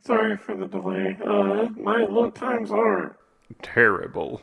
Sorry for the delay. My load times are Terrible.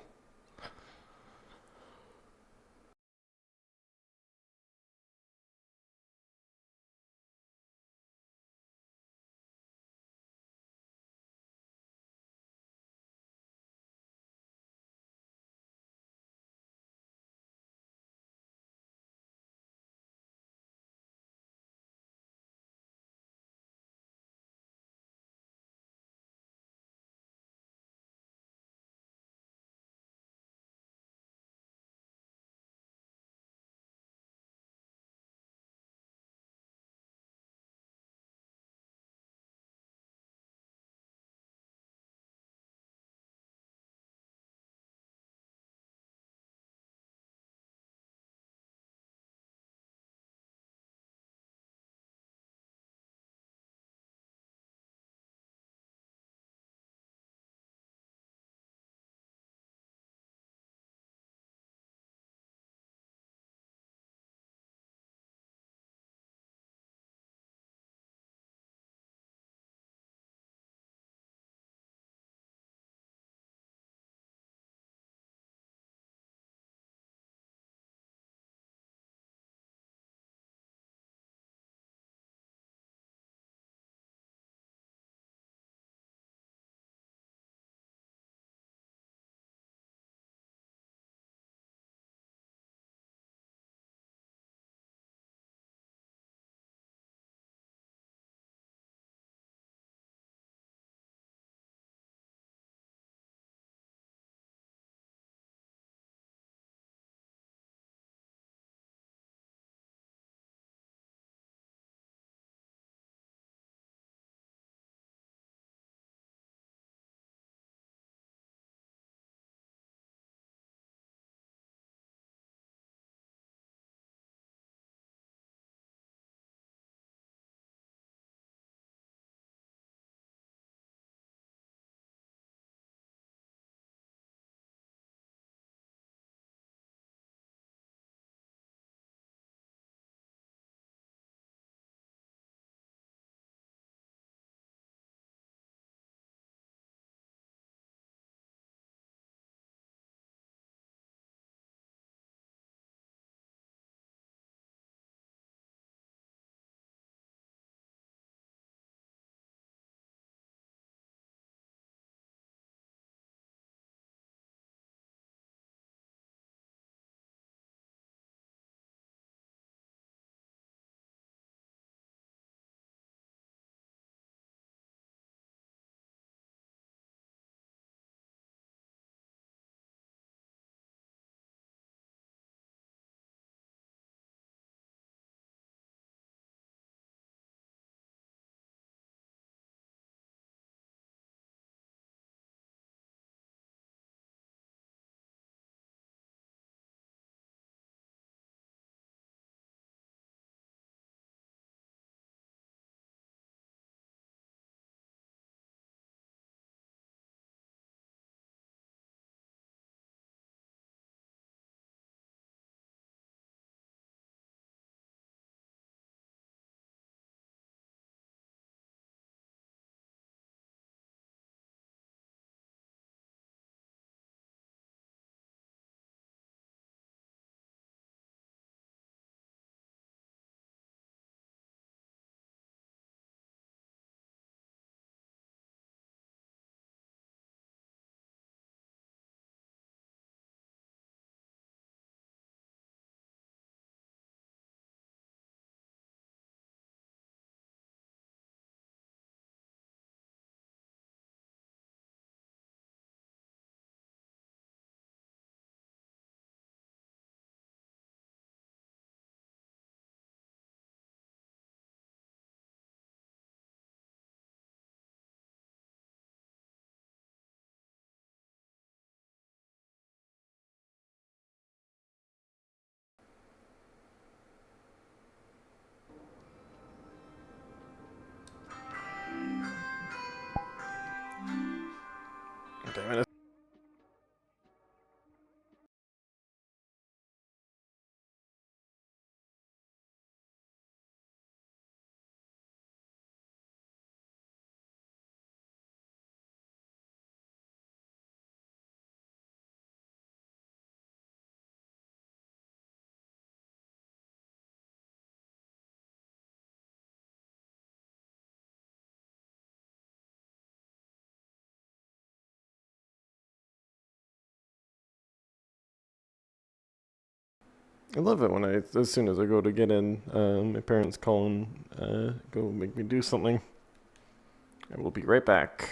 I love it when as soon as I go to get in, my parents call and go make me do something. I will be right back.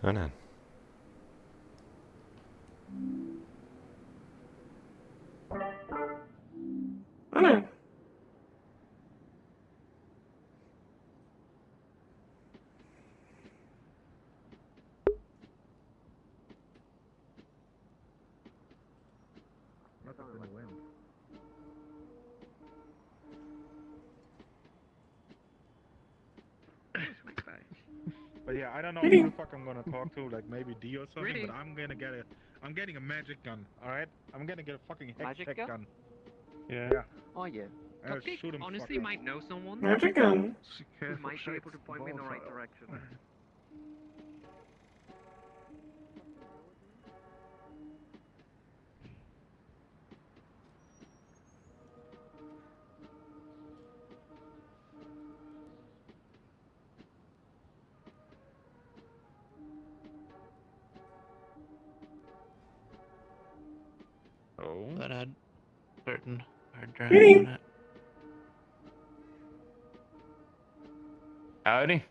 Oh no. Ano? But yeah, I don't know who Really? the fuck I'm gonna talk to, like maybe D or something. Really? But I'm getting a magic gun. All right, I'm gonna get a fucking Magic hex gun? Yeah. Oh yeah. I'm gonna Cupcake shoot him. honestly fucker. might know someone Magic gun. who might be able to point me in the right direction. Oh. That had certain hard drives Really? on it. Howdy.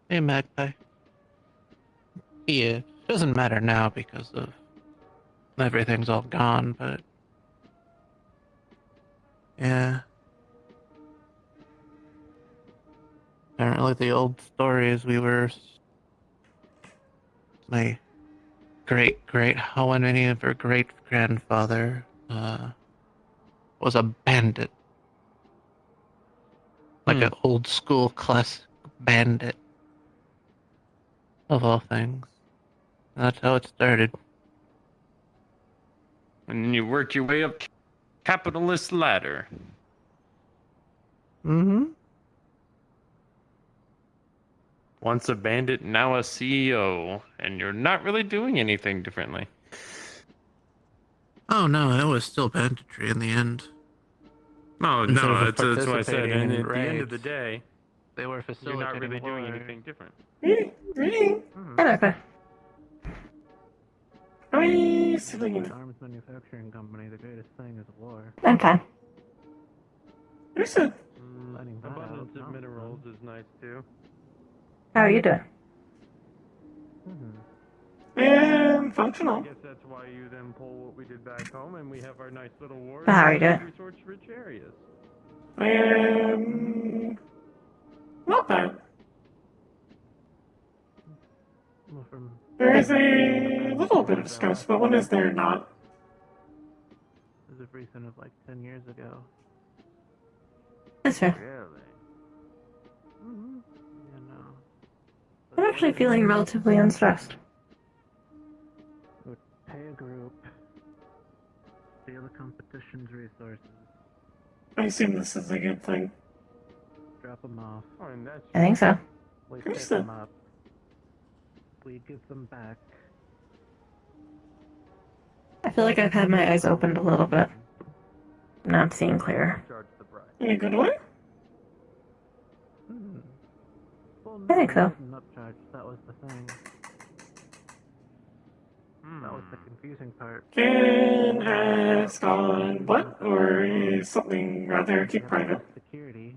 Hey, Magpie. Yeah, doesn't matter now because of everything's all gone, but yeah. Apparently, the old stories we were my great how many of her great grandfather was a bandit, like an old school class bandit of all things. That's how it started. And then you worked your way up capitalist ladder. Mm-hmm. Once a bandit, now a CEO, and you're not really doing anything differently. Oh no, it was still banditry in the end. No, Instead no, of that's what I said. participating And in at the end of the raids, day, they were you're facilitating not really doing war. anything different. Reading. Mhm. Okay. How many civilian? Arms manufacturing company, the greatest thing is war. I'm fine. Who's it? Letting that Abundance out, of not minerals is nice too. How are you doing? Mhm. I Functional. guess that's why you then pull what we did back home, and we have our nice little wars How are you in doing? resource-rich areas. Not bad. Well, from There is a little bit of stress, but when is there not? This is a recent of like 10 years ago. That's fair. Really? Mm-hmm. You know. I'm actually feeling relatively unstressed. Would pay a group, steal the competition's resources, I assume this is a good thing. drop them off. Oh, and that's I think so. We pick Understood. them up. We give them back. I feel like I've had my eyes opened a little bit. Now I'm seeing clearer. charge the price. In a good way? Hmm. Well, I think no, so. we didn't upcharge. That was the thing. That was the confusing part. Can ask on what? Or is something rather keep We have private? less security.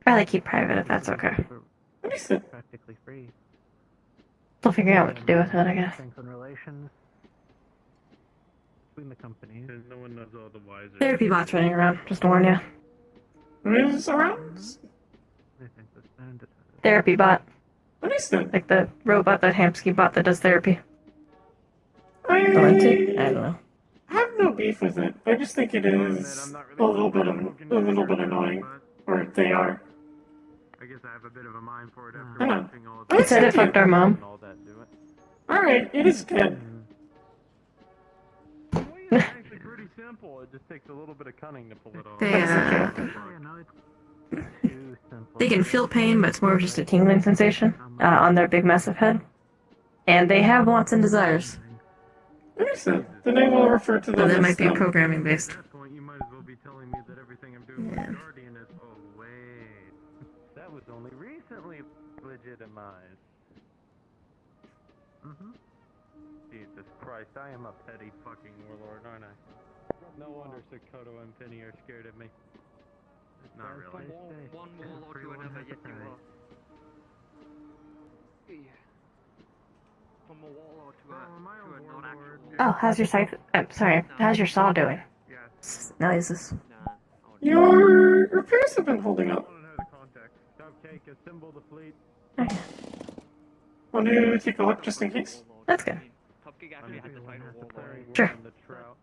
Rather keep private if that's okay. For Understood. practically free. We'll figure out what to do with it, I guess. Strengthen relations between the companies. Because no one knows all the wiser. Therapy bots running around, just to warn you. Who's around? I think that's bandit. Therapy bot. Understood. Like the robot, that Hamsky bot that does therapy. I don't know. I have no beef with it. I just think it is a little bit annoying. Or they are. I guess I have a bit of a mind for it I know. watching all It said it fucked our mom. and all that do it. Alright, it is good. The way is actually pretty simple. It just takes a little bit of cunning to pull it off. They can feel pain, but it's more of just a tingling sensation on their big massive head. And they have wants and desires. Understood. Then I will refer to them. So that might be programming based. At that point, you might as well be telling me that everything I'm doing with the Guardian is. Oh wait, that was only recently legitimized. Jesus Christ, I am a petty fucking warlord, aren't I? No wonder Sakoto and Penny are scared of me. Not really. One warlord to another, yes you are. Yeah. From a warlord to a non-actual warlord. Oh, how's your scythe? Sorry, how's your saw doing? Yes. Noises. Nah. Your repairs have been holding up. Cupcake, assemble the fleet. Okay. Want to take a look just in case? That's good. Cupcake actually has the title warlord. Sure. The trout.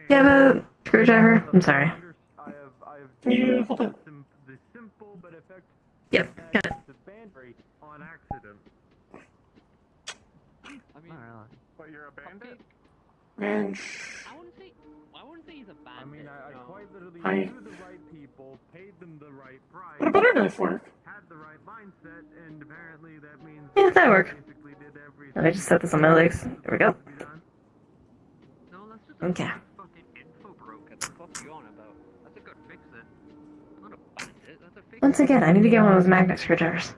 You have a screwdriver? I'm sorry. I have Can you hold it? the simple but effective Yep, got it. bandit on accident. I mean, But you're a bandit? And I wouldn't say he's a bandit. I mean, I quite literally Hi. knew the right people, paid them the right price, what about our knife work? had the right mindset, and apparently that means Yeah, that work. basically did everything. Let me just set this on my legs. There we go. No, that's just Okay. a fucking info broker. The fuck you on about? That's a good fix it. Not a bandit, that's a fix. Once again, I need to get one of those magnet screwdrivers.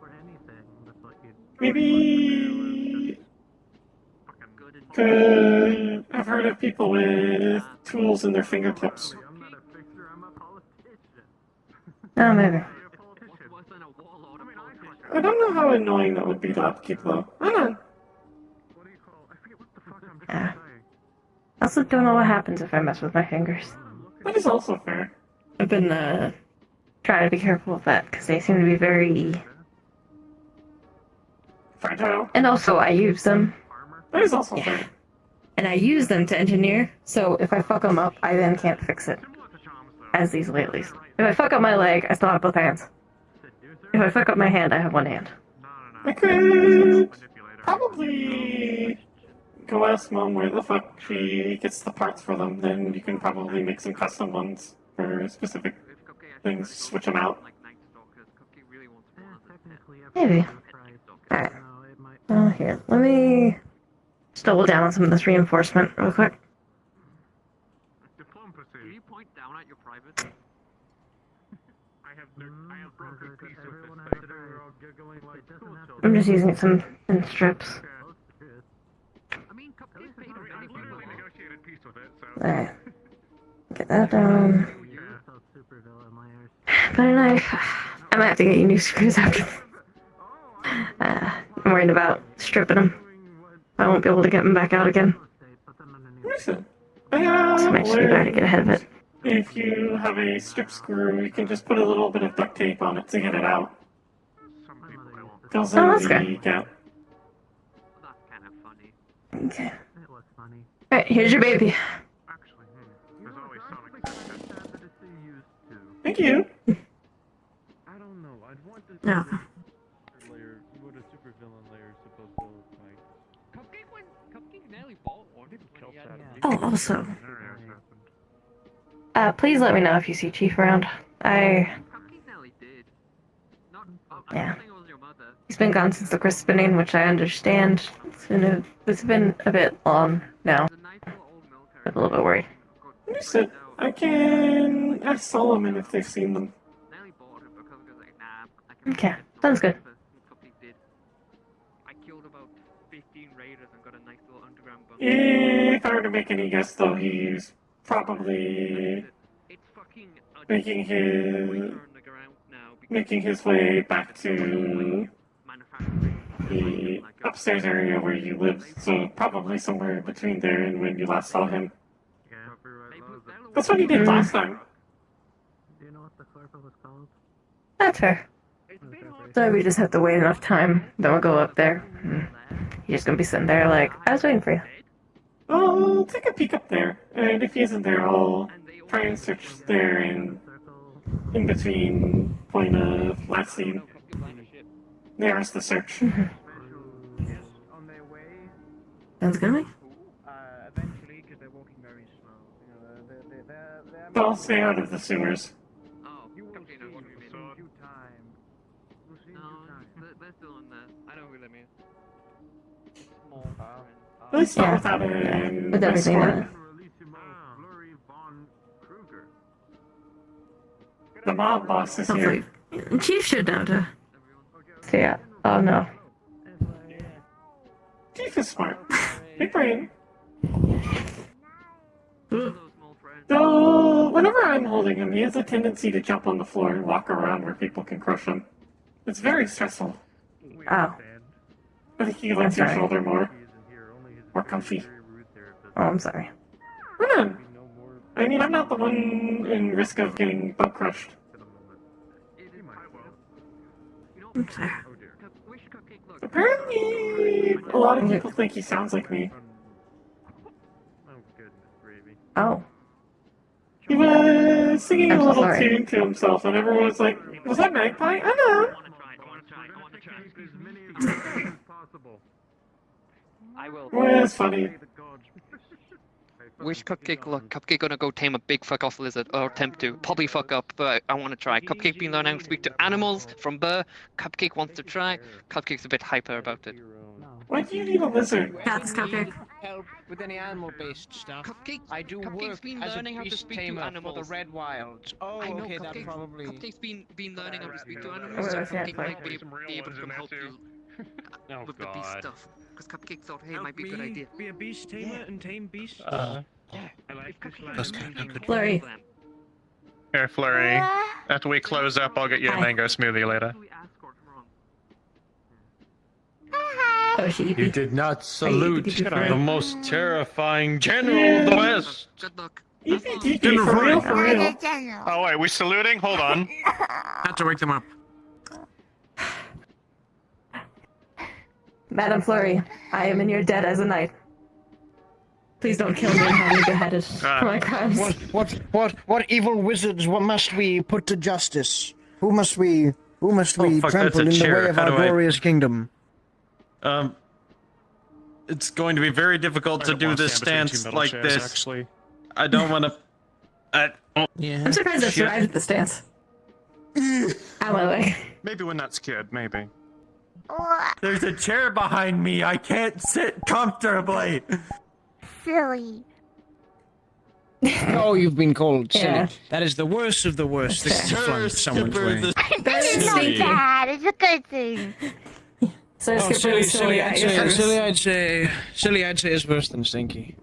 For anything, that's what you Maybe Good and could I've heard of people with tools in their fingertips. I'm not a fixer, I'm a politician. Oh, maybe. what's worse than a warlord? I don't know how annoying that would be to upkeep though. I don't know. What do you call? I forget what the fuck I'm Yeah. trying to say. I also don't know what happens if I mess with my fingers. That is also fair. I've been trying to be careful with that because they seem to be very fragile. And also, I use them. That is also fair. And I use them to engineer, so if I fuck them up, I then can't fix it. As easily, at least. If I fuck up my leg, I still have both hands. If I fuck up my hand, I have one hand. I could probably go ask Mom where the fuck she gets the parts for them, then you can probably make some custom ones for specific If Cupcake things, switch them out. like Night Stalkers, Cupcake really wants one of the technically Maybe. Stalkers. Alright. No, it might. Oh, here. Let me just double down on some of this reinforcement real quick. Do Diplomacy. you point down at your private? I have broken peace with Everyone this has thing. to We're all giggling like It doesn't school have to I'm children. just using some thin strips. Close to it. I mean, Cupcake's paid I a mean, many I've literally people. negotiated peace with it, so. Alright. Get that down. You those super villain layers. Butter knife. I might have to get you new screws after. I'm worried about stripping them. I won't be able to get them back out again. Put them underneath. Listen, So I might just be better to get ahead of it. if you have a strip screw, you can just put a little bit of duct tape on it to get it out. Some people I won't. Fills Oh, in that's the good. gap. That's kind of funny. Okay. It was funny. Alright, here's your baby. Actually, there's always Sonic System. Thank you. I don't know. I'd want this No. layer. What a super villain layer is supposed to look like. Cupcake nearly bought one. Kill Yeah. Saturn. Oh, also, Very nice happened. please let me know if you see Chief around. Cupcake nearly did. Not. I Yeah. don't think it was your mother. He's been gone since the christening, which I understand. It's been a bit long now. There's a nice little old milk I'm a little bit worried. Understood. I can ask Solomon if they've seen them. Nearly bought it because it was like, nah, I can Okay, get sounds good. this. Cupcake did. I killed about 15 raiders and got a nice little underground bunker. If I were to make any guess, though, he's probably It's fucking making his on the ground now because making his way back to manufacturing the upstairs area where you live. So probably somewhere between there and when you last saw him. That's what he did last time. Do you know what the corpo was called? That's fair. So we just have to wait enough time, then we'll go up there. He's just gonna be sitting there like, I was waiting for you. I'll take a peek up there, and if he isn't there, I'll try and search there and Circle. in between point of last scene. Nearest the search. Yes, on their way. Sounds good to me. Eventually, because they're walking very slow. You know, they're But I'll stay out of the sewers. Oh, You will Cupcake, see I what do you in mean? due time. You'll see in No, due time. they're still in there. I know who they mean. Small At least not Yeah. without an With everything in escort. it. Flurry von Kruger. The mob boss is here. Hopefully. Chief should know to. Everyone. So yeah. Oh no. Chief is smart. Big brain. Those small friends. Though, whenever I'm holding him, he has a tendency to jump on the floor and walk around where people can crush him. It's very stressful. We Oh. understand. I think he likes your Sorry. shoulder more. He isn't here, only his More comfy. very rude therapist. Oh, I'm sorry. Run on. We know more I mean, I'm not the one in risk of getting bug crushed. for the moment. It is I will. You know, I'm sorry. Oh dear. wish Cupcake look. Apparently, a lot of people think he sounds like me. Oh goodness, gravy. Oh. He was singing I'm a so little sorry. tune to himself, and everyone was like, "Was that Magpie?" I know. I want to try. As many of you as possible. I will. Well, it's funny. The gods. Wish Cupcake luck. Cupcake gonna go tame a big fuck off lizard, or attempt to. Probably fuck up, but I want to try. Cupcake been learning how to speak to animals from birth. Cupcake wants to try. Cupcake's a bit hyper about it. Why do you need a lizard? That's Cupcake. Help with any animal-based stuff. Cupcake. I do Cupcake's work been as a learning how to beast speak to tamer for the animals. Red Wilds. Oh, I know okay, that Cupcake's, probably. Cupcake's been learning how to speak to Oh, animals, so that's Cupcake right. might be Some real able ones to in there help too. you Oh with the beast god. stuff. Because Cupcake thought, hey, it might be a good idea. Be a beast tamer and tame beasts. I If like this Cupcake line. That's can kind of be good. Flurry. them. Here, Flurry. After we close up, I'll get you a Hi. mango smoothie later. We escort wrong. Oh, she You did not salute did you the prefer- most terrifying general of the West. Good luck. EPTP, for real, for real. Oh wait, we saluting? Hold on. Had to wake them up. Madame Flurry, I am in your debt as a knight. Please don't kill me and have me beheaded for my crimes. What evil wizards must we put to justice? Who must we Oh, fuck, that's trample a in the chair. way of How our do I- glorious kingdom? It's going to be very difficult to do this stance like this. Actually. I don't want to. Yeah. I'm surprised I survived the stance. Out of my way. Maybe when that's kid, maybe. Oh, There's a chair behind me. I can't sit comfortably. silly. Oh, you've been called silly. Yeah. That is the worst of the worst That's things to fair. flung someone's way. That is It's not stinky. bad. It's a good thing. So Oh, Skipper is silly. I'd say is worse than stinky.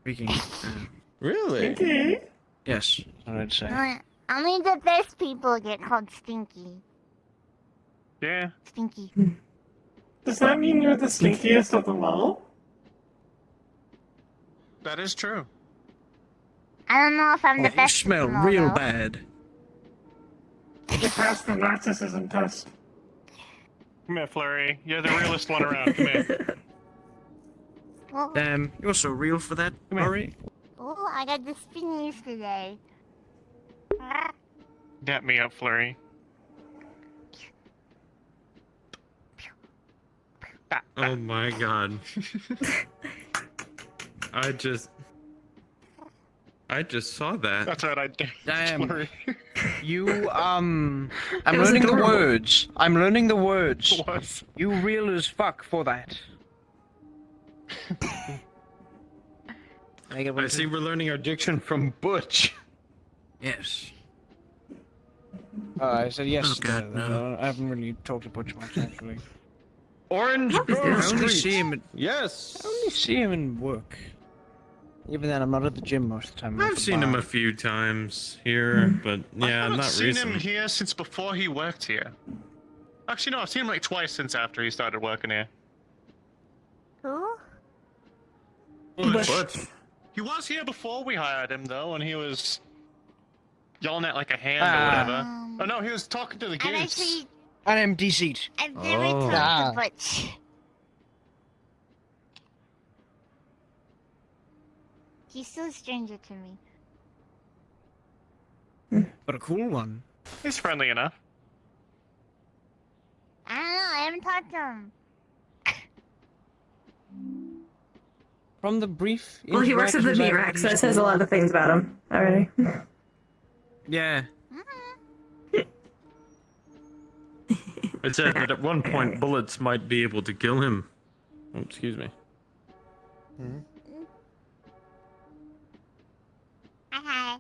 Speaking. Really? Okay. Yes, that's what I'd say. Only the best people get called stinky. Yeah. Stinky. Does that mean you're the stinkiest of them all? That is true. I don't know if I'm the You best. smell of them all, real though. bad. You passed the narcissism test. Come here, Flurry. You're the realest one around. Come here. Well, Damn, you're so real for that, Come here. Rory. oh, I got the spinnies today. Dap me up, Flurry. Oh my god. I just saw that. That's right, I did. Damn. Flurry. You, I'm It was learning adorable. the words. I'm learning the words. Was. You real as fuck for that. I see we're learning our diction from Butch. Yes. I said yes. Oh, God, no. I haven't really talked to Butch much, actually. Orange I Grove only Street. see him. Yes. I only see him in work. Even then, I'm not at the gym most of the time. I'm at I've the seen him bar. a few times here, but I yeah, haven't not seen him recently. here since before he worked here. Actually, no, I've seen him like twice since after he started working here. Who? Butch. He was here before we hired him, though, and he was yelling at like a hand or Ah. whatever. Oh no, he was talking to the I've goose. actually, An empty seat. I've never Oh. talked to Butch. He's still a stranger to me. But a cool one. He's friendly enough. I don't know. I haven't talked to him. From the brief. Well, he works at the interactions I've VRAC, so had that says a lot of things about him already. Yeah. It said that at one point bullets might be able to kill him. Oh, excuse me. Hi.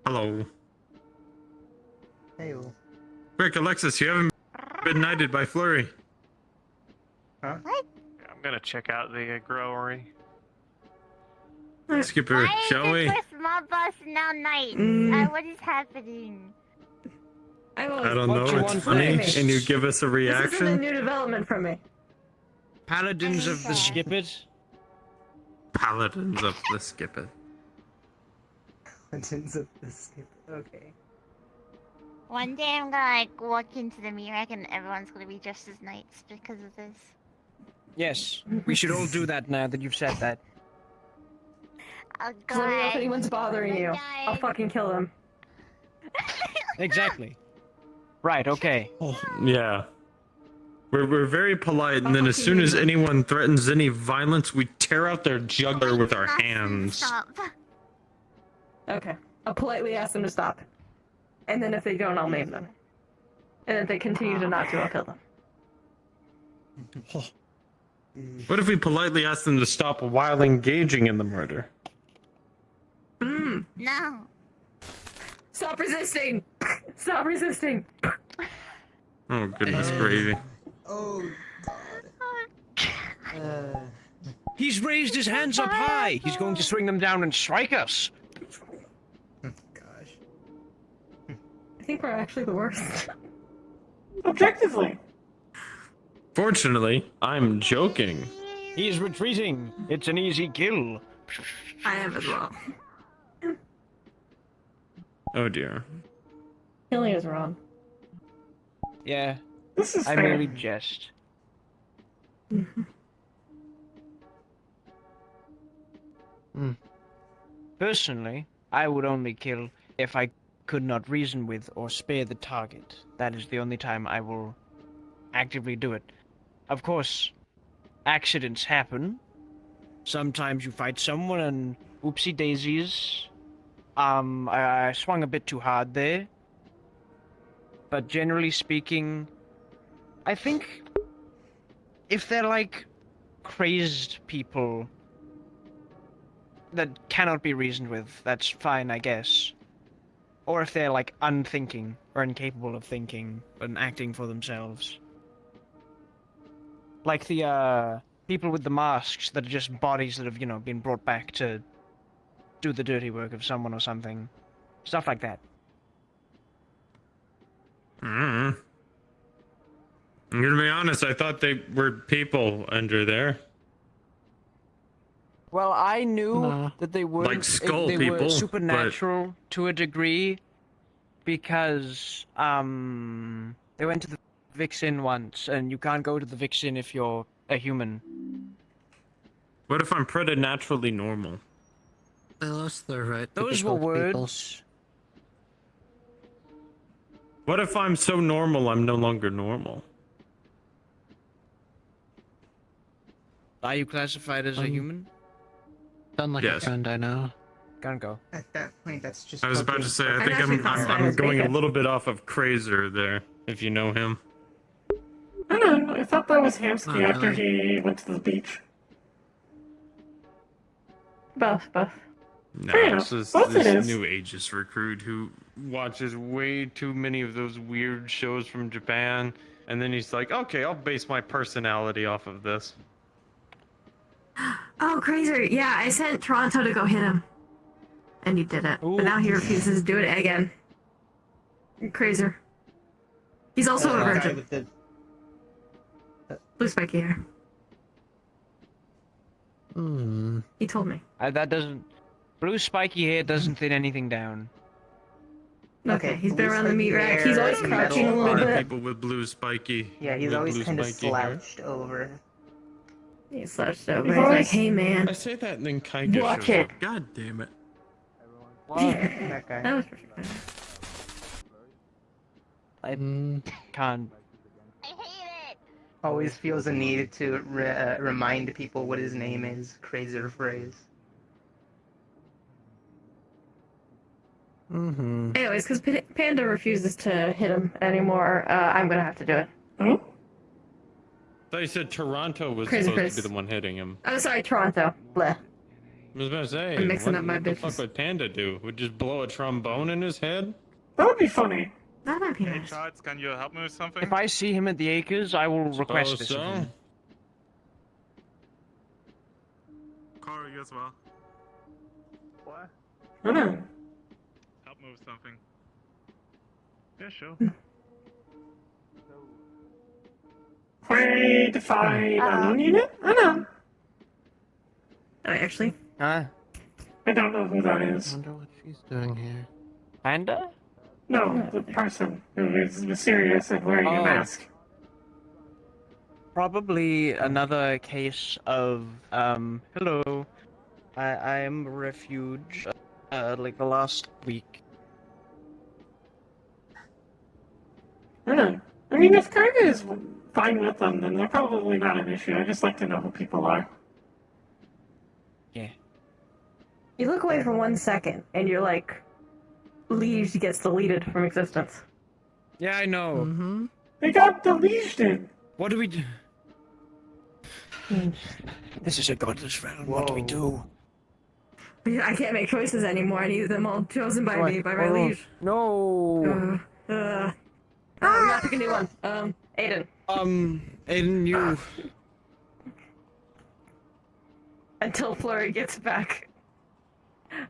Hello. Hey, Quick, Alexis, you haven't been knighted by Flurry. I'm gonna check out the growery. Skipper, Why shall is we? it for small boss now night? What is happening? I don't What you know, want it's funny. from me? Can you give us a This isn't a reaction? new development for me. Paladins of the Okay. Skipit. Paladins of the Skipper. Legends of the Skip. Okay. One day I'm gonna like walk into the mirror and everyone's gonna be dressed as knights because of this. Yes. We should all do that now that you've said that. Oh So let me know if god. anyone's bothering you. I'll fucking kill them. Exactly. Right, okay. Yeah. We're very polite, and then as soon as anyone threatens any violence, we tear out their jugular with our hands. Stop. Okay. I'll politely ask them to stop. And then if they don't, I'll maim them. And if they continue to not do, I'll kill them. What if we politely ask them to stop while engaging in the murder? No. Stop resisting! Stop resisting! Oh, goodness gravy. Oh, God. He's raised his hands up high. He's going to swing them down and strike us. Gosh. I think we're actually the worst. Objectively. Fortunately, I'm joking. He's retreating. It's an easy kill. I am as well. Oh dear. Killing is wrong. Yeah, This is I fair. merely jest. Personally, I would only kill if I could not reason with or spare the target. That is the only time I will actively do it. Of course, accidents happen. Sometimes you fight someone and oopsie daisies. I swung a bit too hard there. But generally speaking, I think if they're like crazed people that cannot be reasoned with, that's fine, I guess. Or if they're like unthinking or incapable of thinking and acting for themselves. Like the people with the masks that are just bodies that have, been brought back to do the dirty work of someone or something. Stuff like that. I'm gonna be honest, I thought they were people under there. Well, I knew No. that they weren't. Like skull they people, were but- supernatural to a degree, because they went to the Vixen once, and you can't go to the Vixen if you're a human. What if I'm preternaturally normal? They lost their right to Those be were called people. words. What if I'm so normal I'm no longer normal? Are you classified as a human? Sound like Yes. a friend I know. Can't go. At that point, that's just. I was about to say, I think actually I'm classified as going a bacon. little bit off of Crazer there, if you know him. I don't know. I thought that was Hamsky Not after he went to the beach. Both. No, Fair this enough. is Both it this is. new ageist recruit who watches way too many of those weird shows from Japan, and then he's like, okay, I'll base my personality off of this. Oh, crazy. Yeah, I sent Toronto to go hit him. And he did it. But now he refuses to do it again. Crazer. He's also a virgin. Blue spiky hair. Hmm. He told me. That doesn't. Blue spiky hair doesn't thin anything down. Okay, he's been blue around the meat spiky rack. He's hair, always crouching a metal little A lot of bit. people with blue spiky. Yeah, he's with always blue kind of spiky hair. slouched over. He's slouched over. He's He's like, always- hey man. I say that and then Kaika Watch shows it. up. God damn it. That guy. That was perfect. I Mm. can't. I hate it. Always feels a need to remind people what his name is. Crazier phrase. Mm-hmm. Anyways, because Panda refuses to hit him anymore, I'm gonna have to do it. Huh? I thought you said Toronto was Crazy supposed Chris. to be the one hitting him. Oh, sorry, Toronto. Bleh. I was about to say, I'm mixing up my what the bitches. fuck would Panda do? Would just blow a trombone in his head? That would be funny. That might be Hey, nice. Charles, can you help me with something? If I see him at the Acres, I will request Suppose this of so. him. Carl, you as well. What? I don't know. Help me with something. Yeah, sure. Prey to fight unknown unit? I know. Oh, actually, Huh? I don't know who that is. Wonder what she's doing here. Panda? No, the person who is mysterious and wearing a Oh. mask. Probably another case of, hello. I am a refuge, like the last week. I don't know. I mean, if Karga is fine with them, then they're probably not an issue. I just like to know who people are. Yeah. you look away for 1 second, and you're like, Liege gets deleted from existence. Yeah, I know. Mm-hmm. They got deleted. What do we do? This is a godless realm. What do we do? I can't make choices anymore. I need them all chosen by me, by my liege. No. I'm not picking a new one. Aiden. Aiden, you. Until Flurry gets back,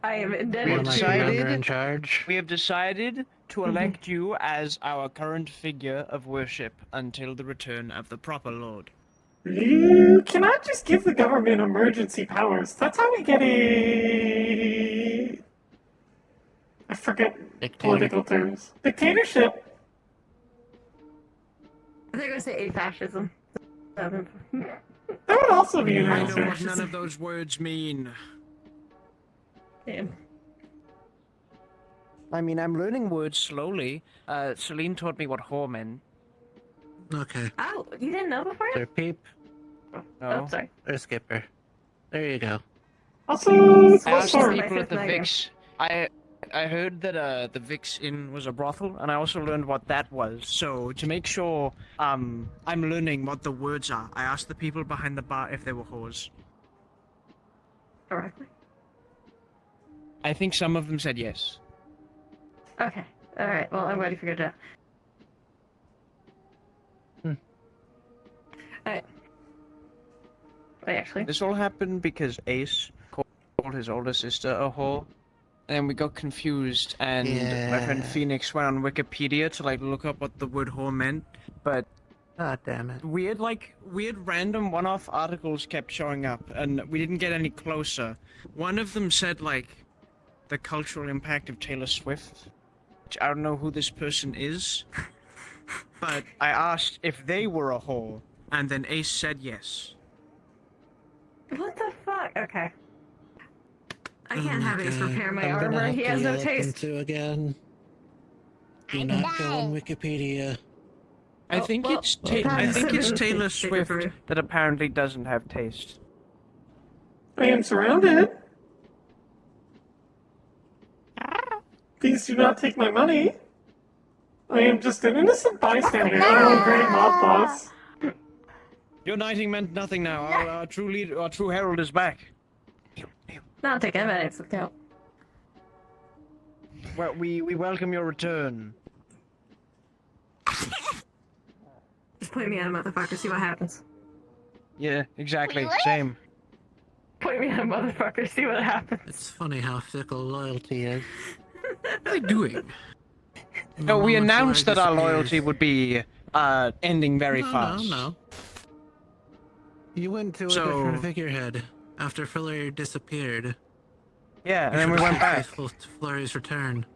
I am Am indebted I to decided- no longer in charge? We have decided to elect you as our current figure of worship until the return of the proper lord. You cannot just give the government emergency powers. That's how we get a... I forget political terms. Dictatorship. I think I would say a fascism. That would also be an I know answer. what none of those words mean. Damn. I mean, I'm learning words slowly. Celine taught me what whore meant. Okay. Oh, you didn't know before? Sir Peep No. Oh, sorry. or Skipper. There you go. Also, I it's asked sorry. the people My at the fifth Vix. I I heard that the Vix Inn was a brothel, and I also learned what that was. So to make sure I'm learning what the words are, I asked the people behind the bar if they were whores. Correctly. I think some of them said yes. Okay. Alright, well, I'm glad you figured it out. Alright. Wait, actually. This all happened because Ace called his older sister a whore, and then we got confused, and my friend Phoenix went on Wikipedia to like look up what the word whore meant, but God damn it. weird random one-off articles kept showing up, and we didn't get any closer. One of them said like the cultural impact of Taylor Swift, which I don't know who this person is, but I asked if they were a whore, and then Ace said yes. What the fuck? Okay. I can't have Ace Okay, repair my I'm gonna armor. have He to has no look taste. into again. Do not go on Wikipedia. I think well, it's Patterson Taylor State Swift Reserve. that apparently doesn't have taste. I am surrounded. Please do not take my money. I am just an innocent bystander. Oh, great mob boss. Your knighting meant nothing now. Our true leader, our true herald is back. Not taking him into account. Well, we welcome your return. Just point me at a motherfucker, see what happens. Yeah, exactly. What? Same. Point me at a motherfucker, see what happens. It's funny how fickle loyalty is. What are they doing? The No, we moment announced Fleur that our disappears- loyalty would be ending very fast. No. You went to a So- different figurehead after Fleur disappeared. Yeah, and then we went back. Faithful to Fleury's return.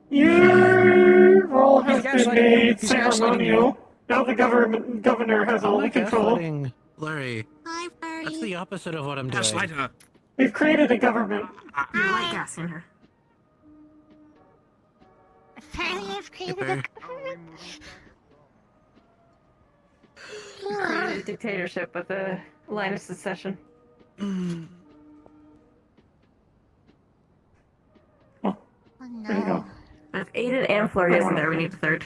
Your role has He's been gaslighting made you. He's gaslighting ceremonial. Now the governor has all the control. Gaslighting Fleury. Hi, Furry. That's the opposite of what I'm doing. Gaslight her. We've created a government. You're light gassing her. Apparently I've created Skipper. Created a dictatorship with a line of secession. Oh There you go. no. If Aiden and Flurry isn't there, we need a third.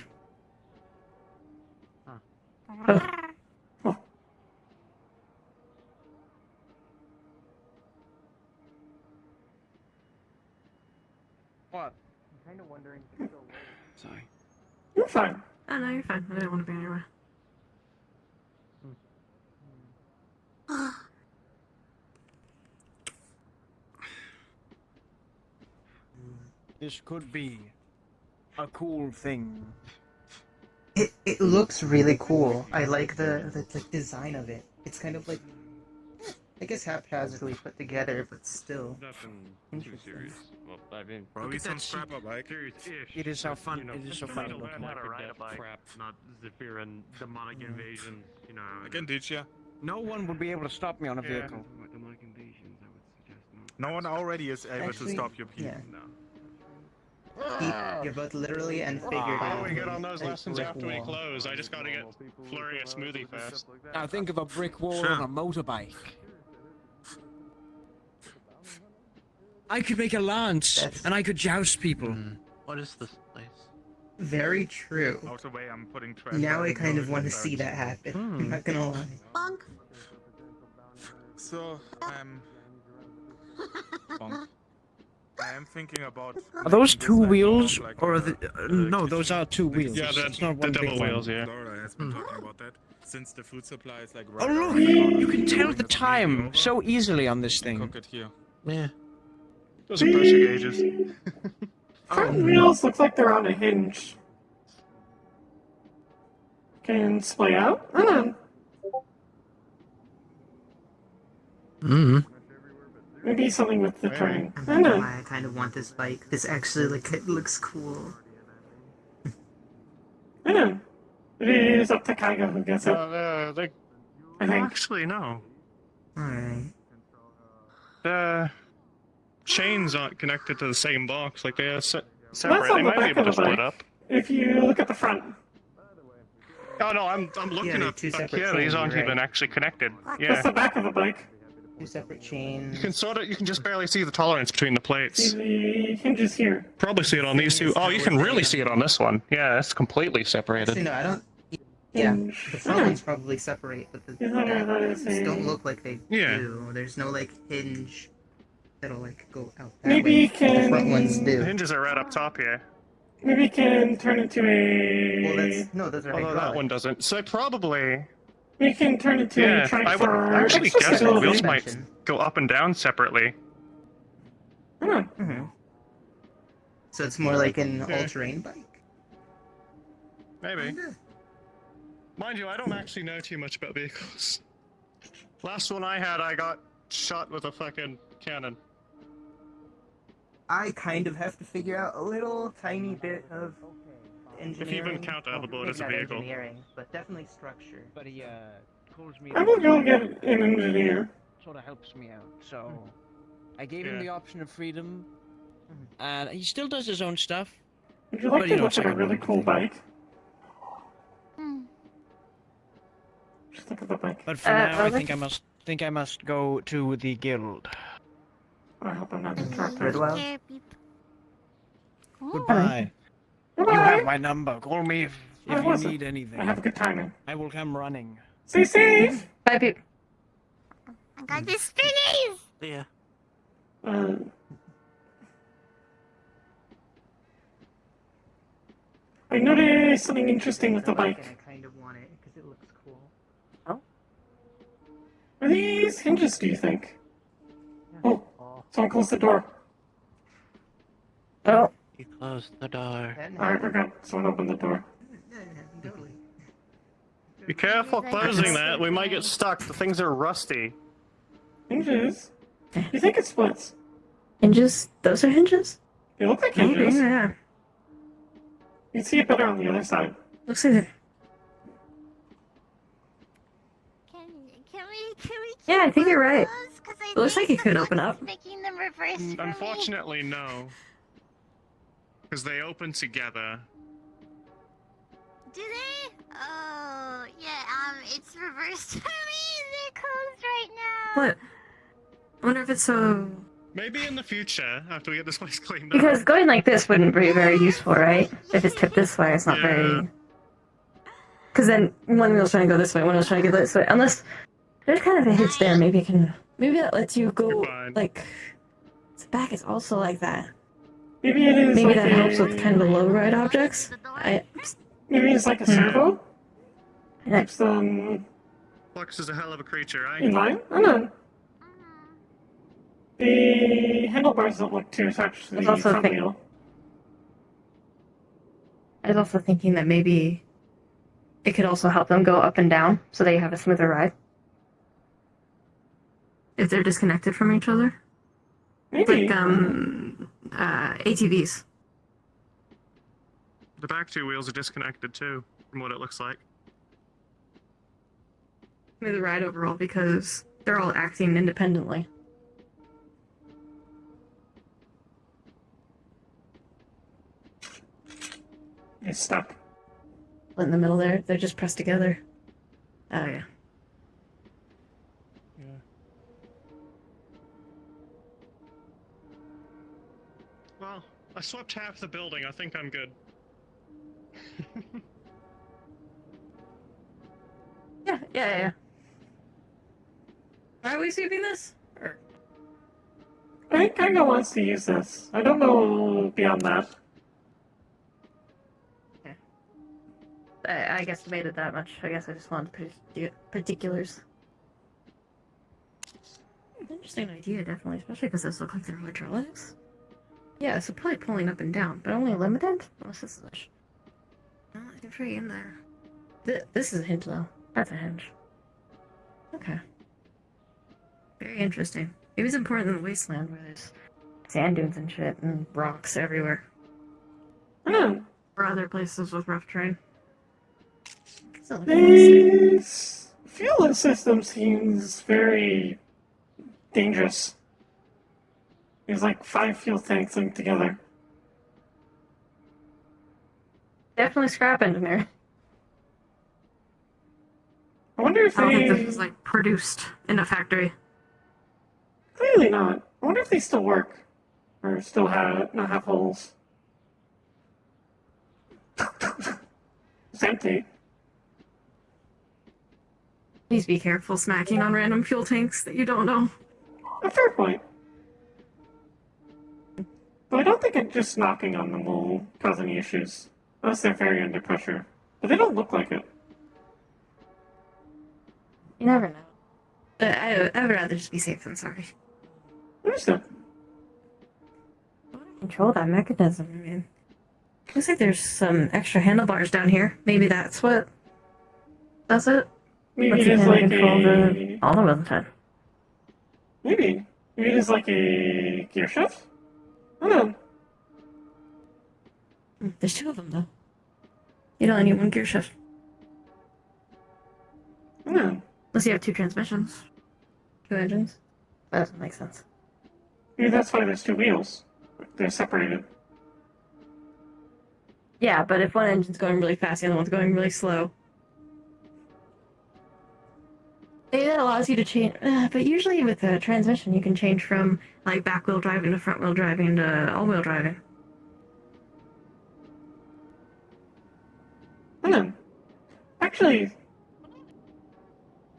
What? I'm kind of wondering if it's still loading. Sorry. You're fine. Oh no, you're fine. I didn't want to be anywhere. This could be a cool thing. It looks really cool. I like the design of it. It's kind of like, I guess haphazardly put together, but still. Nothing too Interesting. serious. Well, I mean, Probably some scrap a bike. serious-ish. It is so but, fun- You know, it is so you fun know, looking. learn how to ride a bike. Crap, not Zephyr and demonic invasions. You know. I can teach you. No one would be able to stop me on a vehicle. Demonic invasions, I would suggest No one already is able to Actually, stop your people. yeah. No. You're both literally and How figuratively. do we get on those a lessons brick after we wall. close? I just gotta get Flurry a smoothie fast. Now think of a brick wall Sure. on a motorbike. I could make a lance, That's- and I could joust people. What is this place? Very true. Motorway, I'm putting trash. Now I bags kind on of want to the see that happen. Hmm. I'm not gonna lie. Bonk. So I am thinking about. Are those making this two like wheels, like or a- are the? No, those are two wheels. Yeah, It's not the one double big one. wheels, yeah. Laura has been talking about that since the food supply is like. Oh right look! around the corner. You can tell Bring the this time over, so easily on this thing. Cook it here. Yeah. Those are pressure gauges. Front wheels look like they're on a hinge. Can splay out? Hold on. Maybe something with the terrain. I I don't know know. why I kind of want this bike. This actually it looks cool. I know. It is up to Kaigo who gets it. They I think. actually no. Alright. The chains aren't connected to the same box. Like they are separate. That's on They the might be back able of to the split bike. up. If you look at the front. Oh no, I'm looking they're up two back separate here. chains, These aren't you're even right. actually connected. That's Yeah. the back of the bike. 2 separate You chains. you can just barely see the tolerance between the See plates. the hinges here. Probably see it on these two. Oh, you can really see it on this one. Yeah, it's completely Actually, separated. no, I don't. Yeah, Hinge. the front ones probably separate, but the That is backs don't a- look like they Yeah. do. There's no like hinge that'll like go out that Maybe way. you can. The front ones The do. hinges are right up top here. Maybe you can turn into Well, a. that's no, those are Although that hydraulic. one doesn't. So probably. We can turn into Yeah, a trike I would for actually guess the accessibility. wheels might Suspension. go up and down separately. Hmm. Mhm. So it's more like an Yeah. all-terrain bike. Maybe. Kinda. Mind you, I don't actually know too much about vehicles. Last one I had, I got shot with a fucking cannon. I kind of have to figure out a little tiny bit of engineering. count Well, Avabo maybe as a not vehicle. engineering, but definitely structure. But he calls me. I will go get an engineer. Sort of helps me out. So I gave Yeah. him the option of freedom, and he still does his own stuff. Would you like But, to you know, look it's at a like a really movie cool thing. bike? Hmm. Just look at the bike. But for now, I I'll think I must go to the guild. I hope I'm not interrupted. Bridwell? VRCRP. Ooh. Goodbye. You Bye-bye. have my number. Call me if I you wasn't. need anything. I have a good timing. I will come running. Stay safe! Bye, Peep. I got the spinnies! Yeah. Uh, I noticed something interesting with the I like bike. it, I kind of want it because it looks cool. Are these hinges, do you think? Oh, someone closed the door. Oh, You closed the door. Alright, we're good. Someone opened the door. Totally. Be careful closing that, we might get stuck. The things are rusty. Hinges? You think it splits? hinges? Those are hinges? They look like Maybe, hinges. yeah. You can see it better on the other side. Looks like they're... Can we Yeah, I think you're right. close? 'Cause I It looks think like it could the open box up. is making them reverse for me. Unfortunately, no. Because they open together. Do they? Oh, yeah, it's reversed for me. They're closed right now. What? I wonder if it's so... Maybe in the future, after we get this place cleaned up. Because going like this wouldn't be very useful, right? If it's tipped this way, it's not Yeah. very... Because then one wheel's trying to go this way, one wheel's trying to go this way. Unless there's kind of a hitch there, maybe it can... Maybe that lets you go, You're fine. like... The back is also like that. Maybe it is Maybe like that a... helps with kind of the low ride objects. Maybe it's like a servo? Yeah. Keeps them Flux is a hell of a creature, in eh? line? I don't know. The handlebars don't look too attached to There's the also a front thing- wheel. I was also thinking that maybe it could also help them go up and down so they have a smoother ride. If they're disconnected from each other. Maybe. Like, ATVs. The back two wheels are disconnected too, from what it looks like. Smoother ride overall because they're all acting independently. It's stuck. In the middle there, they're just pressed together. Oh yeah. Yeah. Well, I swept half the building. I think I'm good. Yeah. Are we sweeping this? Or... I kinda wants to use this. I don't know beyond that. I guess made it that much. I guess I just wanted particulars. Interesting idea, definitely, especially because those look like they're hydraulics. Yeah, so probably pulling up and down, but only limited? Unless this is a... I can free in there. This is a hinge, though. That's a hinge. Okay. Very interesting. It was important in the wasteland where there's sand dunes and shit and rocks everywhere. Hmm. Or other places with rough terrain. So, This fuel system seems very dangerous. There's like 5 fuel tanks linked together. definitely scrap engineer. I wonder if I don't think they... this was like produced in a factory. Clearly not. I wonder if they still work. Or still not have holes. It's empty. Please be careful smacking on random fuel tanks that you don't know. A fair point. But I don't think it just knocking on them will cause any issues. Unless they're very under pressure. But they don't look like it. You never know. I would rather just be safe than sorry. Understood. I want to control that mechanism, I mean. Looks like there's some extra handlebars down here. Maybe that's what does it. Maybe Lets it you is kinda like control a... all the wheel time. Maybe. Maybe it is like a gear shift? I don't know. There's two of them, though. You don't need one gear shift. I don't know. Unless you have two transmissions. Two engines. That doesn't make sense. Maybe that's why there's two wheels. They're separated. Yeah, but if one engine's going really fast, the other one's going really slow. Maybe that allows you to change, but usually with a transmission, you can change from like back wheel driving to front wheel driving to all wheel driving. I don't know. Actually,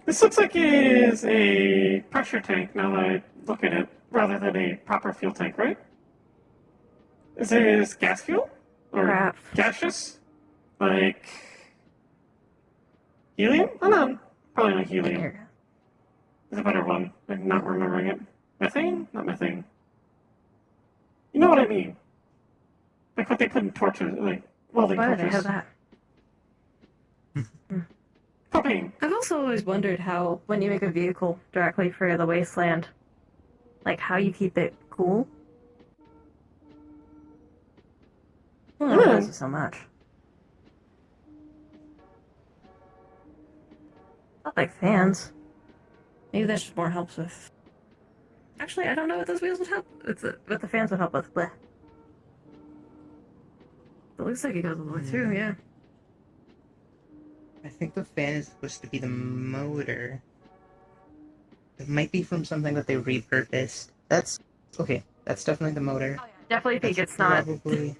this looks like it is a pressure tank now that I look at it, rather than a proper fuel tank, right? Is this gas fuel? Or Crap. gaseous? Like... helium? I don't know. Probably not helium. Here. There's a better one. I'm not remembering it. Methane? Not methane. You know what I mean. Like what they put in torches, like welding Why do torches. they have that? Propane. I've also always wondered how, when you make a vehicle directly for the wasteland, like how you keep it cool. Well, that tells you so much. Not like fans. Maybe that's just more helps with. Actually, I don't know what those wheels would help. What the fans would help with. Bleh. It looks like it goes all the way through, yeah. I think the fan is supposed to be the motor. It might be from something that they repurposed. That's okay. That's definitely the motor. Definitely think That's it's not. probably...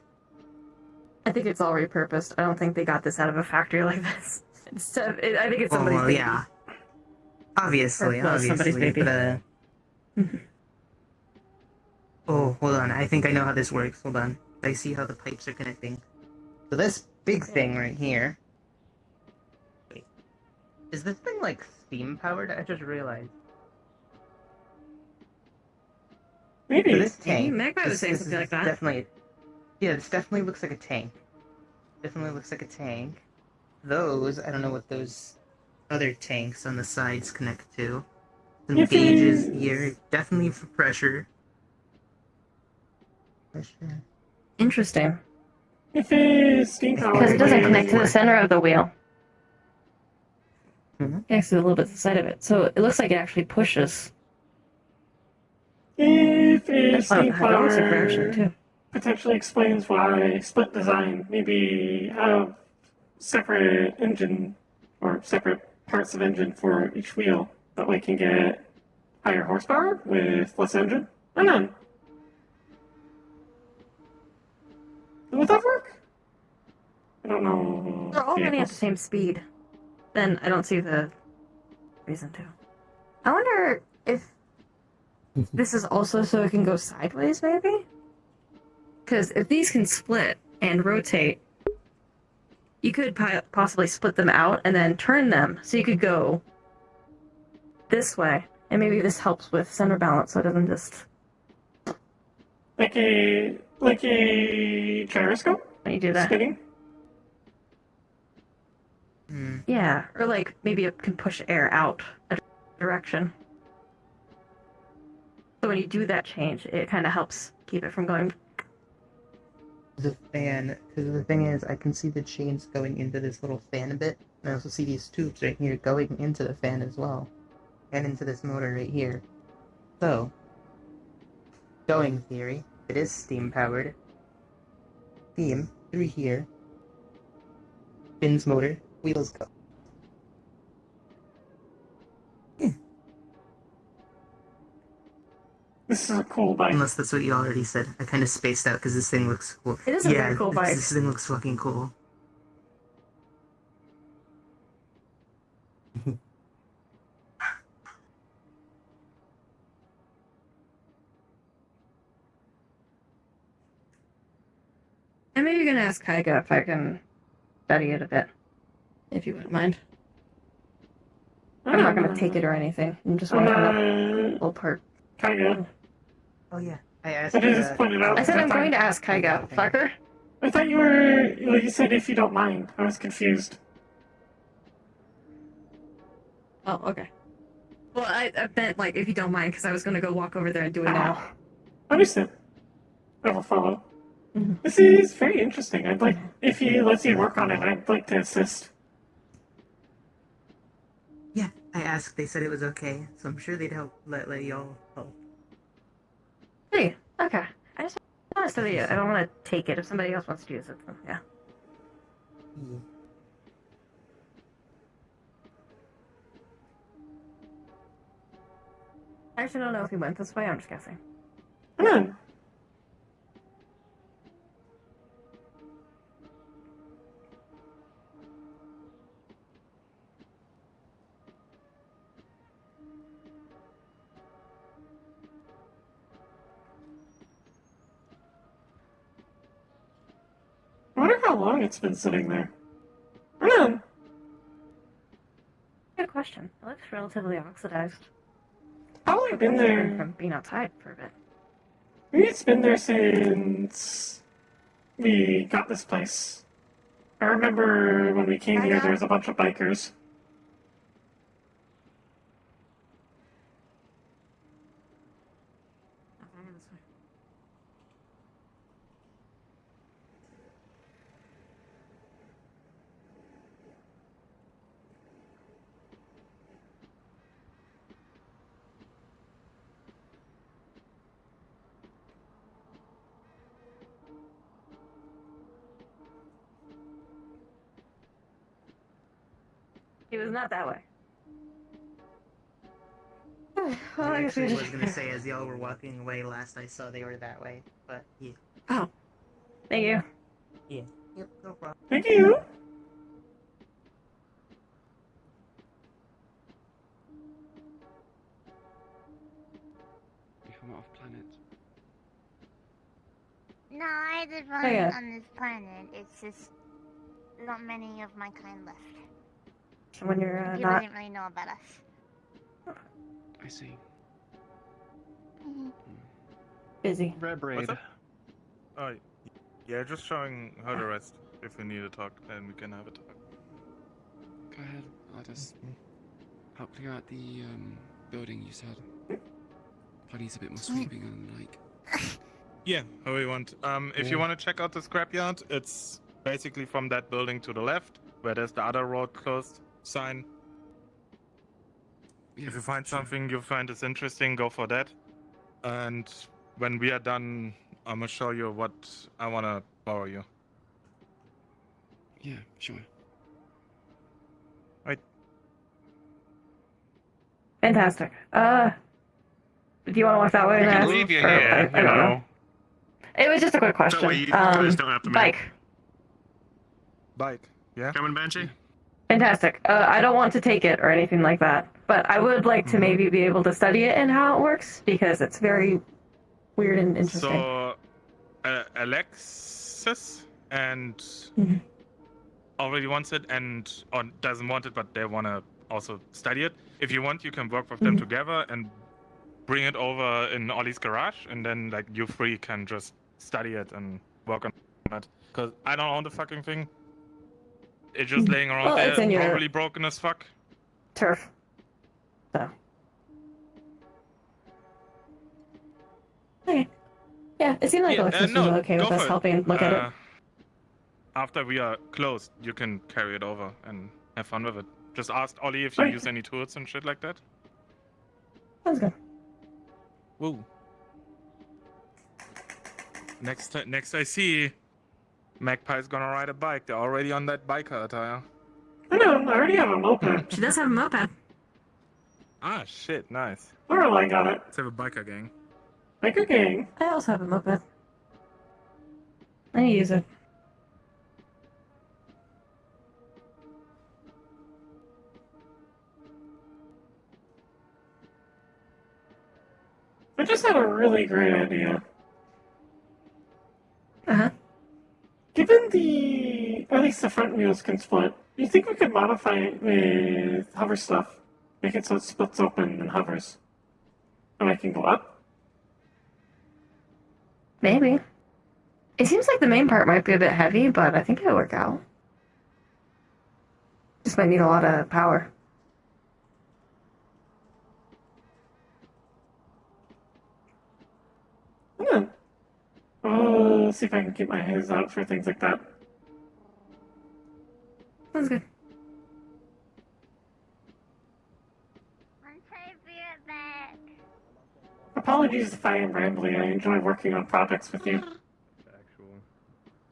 I think it's all repurposed. I don't think they got this out of a factory like this. I think it's Oh, somebody's well, baby. yeah. Obviously, Or, well, somebody's obviously. baby. But, oh, hold on. I think I know how this works. Hold on. I see how the pipes are connecting. So this big thing right here. Wait. Is this thing like steam powered? I just realized. Maybe. So this tank. Magpie was saying this something is like that. Definitely. Yeah, this definitely looks like a tank. Definitely looks like a tank. Those, I don't know what those other tanks on the sides connect to. Some gauges here, definitely for pressure. Pressure. Interesting. If it's steam powered, Because it doesn't connect to the center of the wheel. Mm-hmm. It connects to a little bit to the side of it. So it looks like it actually pushes. If it's Oh, steam hydraulics are for action, powered, too. potentially explains why split design. Maybe have separate engine or separate parts of engine for each wheel. That way, can get higher horsepower with less engine. And then, would that work? I don't know. They're all running at the same speed. Then I don't see the reason to. I wonder if this is also so it can go sideways, maybe? Because if these can split and rotate, you could possibly split them out and then turn them so you could go this way. And maybe this helps with center balance so it doesn't just... Like a gyroscope? When you do that. Spinning? Yeah, or like maybe it can push air out a direction. So when you do that change, it kind of helps keep it from going... The fan, because the thing is, I can see the chains going into this little fan a bit, and I also see these tubes right here going into the fan as well, and into this motor right here. So, going theory, it is steam powered. Steam through here. Spins motor, wheels go. This is a cool bike. Unless that's what you already said. I kind of spaced out because this thing looks cool. It is a very cool bike. This thing looks fucking cool. I'm maybe gonna ask Kaiga if I can study it a bit, if you wouldn't mind. I'm not gonna take it or anything. I'm just walking up a little part. Kaiga. Oh yeah, I asked. I just pointed out. I said I'm going to ask Kaiga, fucker. I thought you were. Well, you said if you don't mind. I was confused. Oh, okay. Well, I meant, like, if you don't mind, because I was gonna go walk over there and do it now. Understood. I will follow. Mhm. This is very interesting. I'd like, if he lets you work on it, I'd like to assist. Yeah, I asked. They said it was okay, so I'm sure they'd help. Let y'all help. Hey, okay. I just want to study it. I don't want to take it. If somebody else wants to use it, then yeah. I actually don't know if he went this way. I'm just guessing. Come on. I wonder how long it's been sitting there. Come on. Good question. It looks relatively oxidized. Probably been there. From being outside for a bit. Maybe it's been there since we got this place. I remember when we came here, there was a bunch of bikers. He was not that way. I actually was gonna say, as y'all were walking away last I saw, they were that way, but yeah. Oh. Thank you. Yeah. Yep, no problem. Thank you. Become off planet. No, I did run yeah. on this planet. It's just not many of my kind left. So when you're People not didn't really know about us. I see. busy. Red braid. Oh, yeah, just showing how to rest. If we need to talk, then we can have a talk. Go ahead. I'll just help clear out the building you said. Probably needs a bit more sweeping and like. Yeah, how we want. If you want to check out the scrapyard, it's basically from that building to the left, where there's the other road closed sign. Yeah, If you find sure. something you find is interesting, go for that. And when we are done, I'm gonna show you what I wanna borrow you. Yeah, sure. Right. Fantastic. Do you want to walk that way? We and can ask? leave you Or- here, I you don't know. It was just a quick question. way you guys don't have to make- Bike. Bike, yeah? Coming, Banshee? Fantastic. I don't want to take it or anything like that, but I would like to maybe be able to study it and how it works because it's very weird and interesting. So, Alexis and Mhm. already wants it and or doesn't want it, but they want to also study it. If you want, you can work with them together and bring it over in Ollie's garage, and then like you three can just study it and work on it. Because I don't own the fucking thing. It's just laying around Well, there, it's in your- probably broken as fuck. Turf. So. Okay. Yeah, it seemed like Alexis was okay with go us for it. helping look at it. After we are closed, you can carry it over and have fun with it. Just ask Ollie if you Right. use any tools and shit like that. Sounds good. Woo. Next I see, Magpie's gonna ride a bike. They're already on that biker attire. I know, I already have a moped. She does have a moped. Ah, shit, nice. Lorelai got it. Let's have a biker gang. Biker gang. I also have a moped. I use it. I just had a really great idea. Uh-huh. Given at least the front wheels can split, do you think we could modify it with hover stuff? Make it so it splits open and hovers. And I can go up? Maybe. It seems like the main part might be a bit heavy, but I think it'll work out. Just might need a lot of power. Yeah. See if I can keep my hands out for things like that. Sounds good. Apologies if I am rambling. I enjoy working on projects with you. Actual.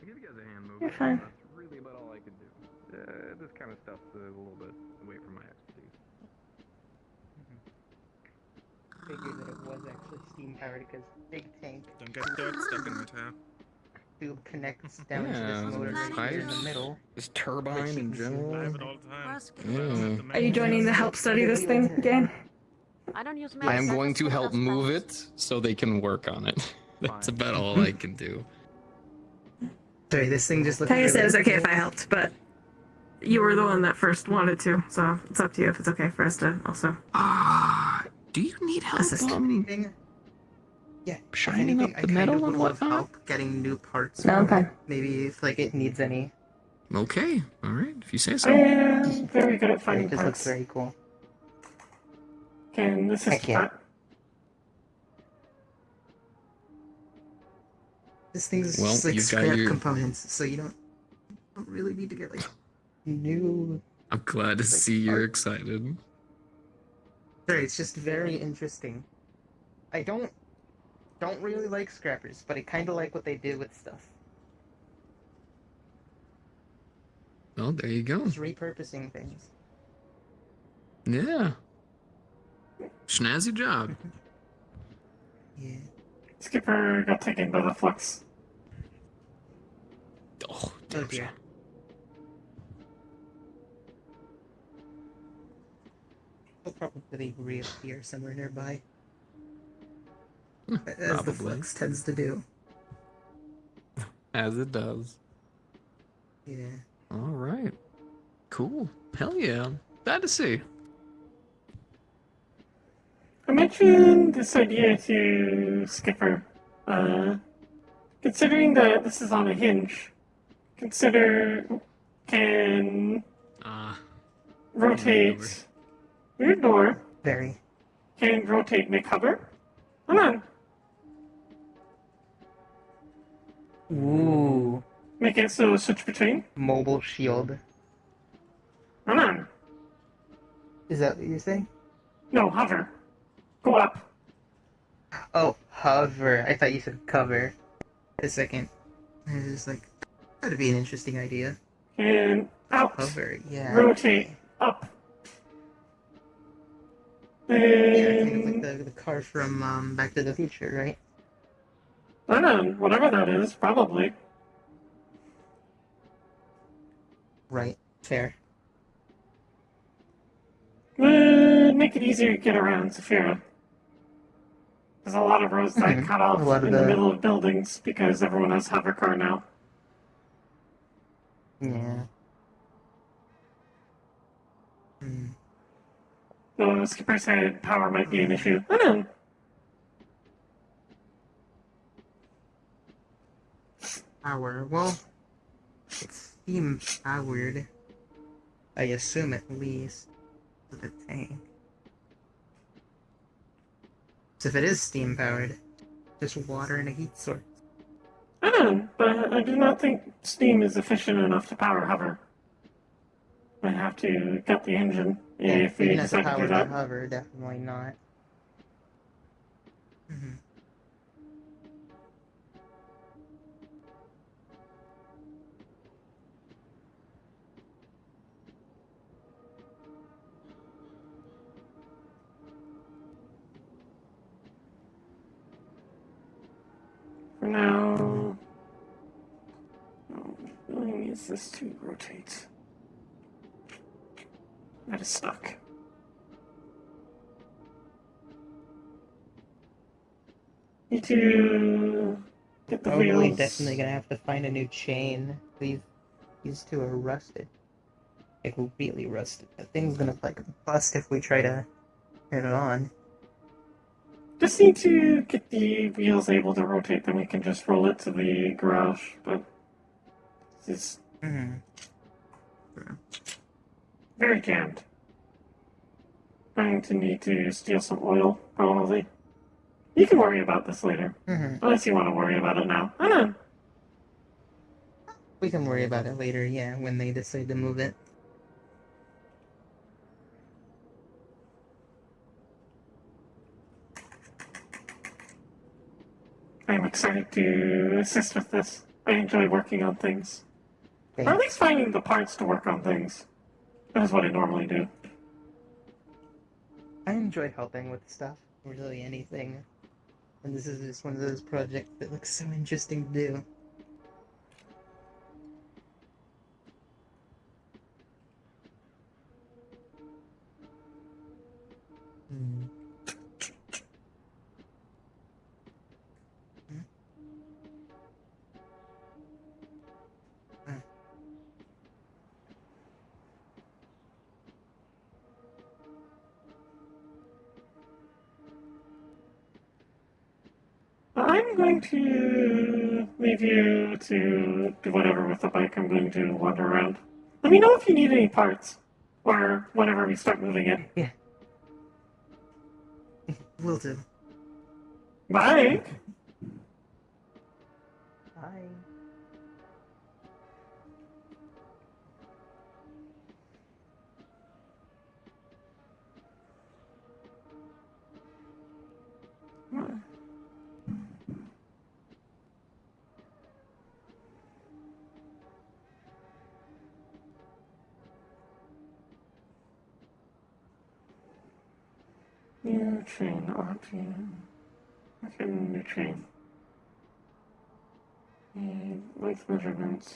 I give you guys a hand movement. You're fine. That's really about all I can do. This kind of stuff's a little bit away from my expertise. Figured that it was actually steam powered because big tank Don't get dirt stuck in my tire. tube connects down to Yeah, this motor right here in the pipes. middle. This turbine in I general. have it all the time. Yeah. Are you joining to help study this thing again? I don't use I am going to help move it so they can work on it. That's about all I can do. Sorry, this thing just looks Taya said it was really okay if I helped, but you were the one that first wanted to, so it's up to you if it's okay for us to also Do you need help assist. anything. Yeah, if shining anything, up I the kind metal of and would love whatnot? help getting new parts. No, I'm for it. fine. Maybe if like it needs any. Okay, all right, if you say I so. am very good at It finding just looks parts. very cool. Can assist with can't. that. This thing's Well, just like you've got scrap your- components, so you don't really need to get like new. I'm glad to see you're excited. Sorry, it's just very interesting. I don't really like scrappers, but I kind of like what they did with stuff. Well, there you go. Just repurposing things. Yeah. Snazzy job. Yeah. Skipper got taken by the flux. Oh, Oh dear. He'll probably reappear somewhere nearby. As the probably. flux tends to do. As it does. Yeah. All right. Cool. Hell yeah. Glad to see. I mentioned this idea to Skipper. Considering that this is on a hinge, can rotate. Weird door. Very. Can rotate make hover? Hold on. Ooh. Make it so switch between. Mobile shield. Hold on. Is that what you're saying? No, hover. Go up. Oh, hover. I thought you said cover. A second. I was just like, that'd be an interesting idea. And out. Hover, yeah. Rotate. Up. Yeah, And kind of like the car from Back to the Future, right? hold on. Whatever that is, probably. Right. Fair. Make it easier to get around Saphira. There's a lot of roads that Mhm. cut off A lot of in the the- middle of buildings because everyone has hover car now. Yeah. Hmm. So Skipper said power might be an issue. I know. Power. Well, it's steam powered. I assume at least. With the tank. So if it is steam powered, just water and a heat source. I know, but I do not think steam is efficient enough to power hover. I have to gut the engine if we even as a decide to do power that. hover, definitely not. Mm-hmm. For now, really needs this to rotate. That is stuck. Need to get the Probably wheels. definitely gonna have to find a new chain. These two are rusted. Like, really rusted. That thing's gonna, like, bust if we try to turn it on. Just need to get the wheels able to rotate, then we can just roll it to the garage, but it's very jammed. Going to need to steal some oil, probably. You can worry about this later. Unless you want to worry about it now. I don't know. We can worry about it later, yeah, when they decide to move it. I'm excited to assist with this. I enjoy working on things. Or at least finding the parts to work on things. That is what I normally do. I enjoy helping with stuff, really anything. And this is just one of those projects that looks so interesting to do. I'm going to leave you to do whatever with the bike. I'm going to wander around. Let me know if you need any parts. Or whenever we start moving it. Yeah. Will do. Bye! Bye. New chain, RP. Okay, new chain. Length measurements.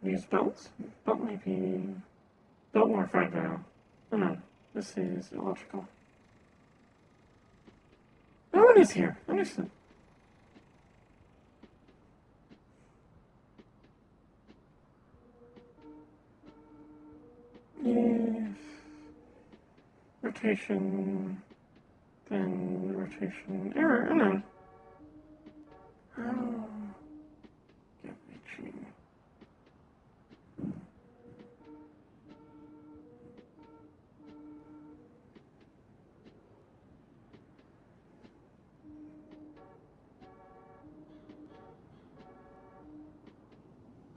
Use belts? Belt maybe. Belt more fragile. Oh no, this is illogical. No one is here. Understood. If rotation, then rotation error. Oh no. Oh. Get reaching.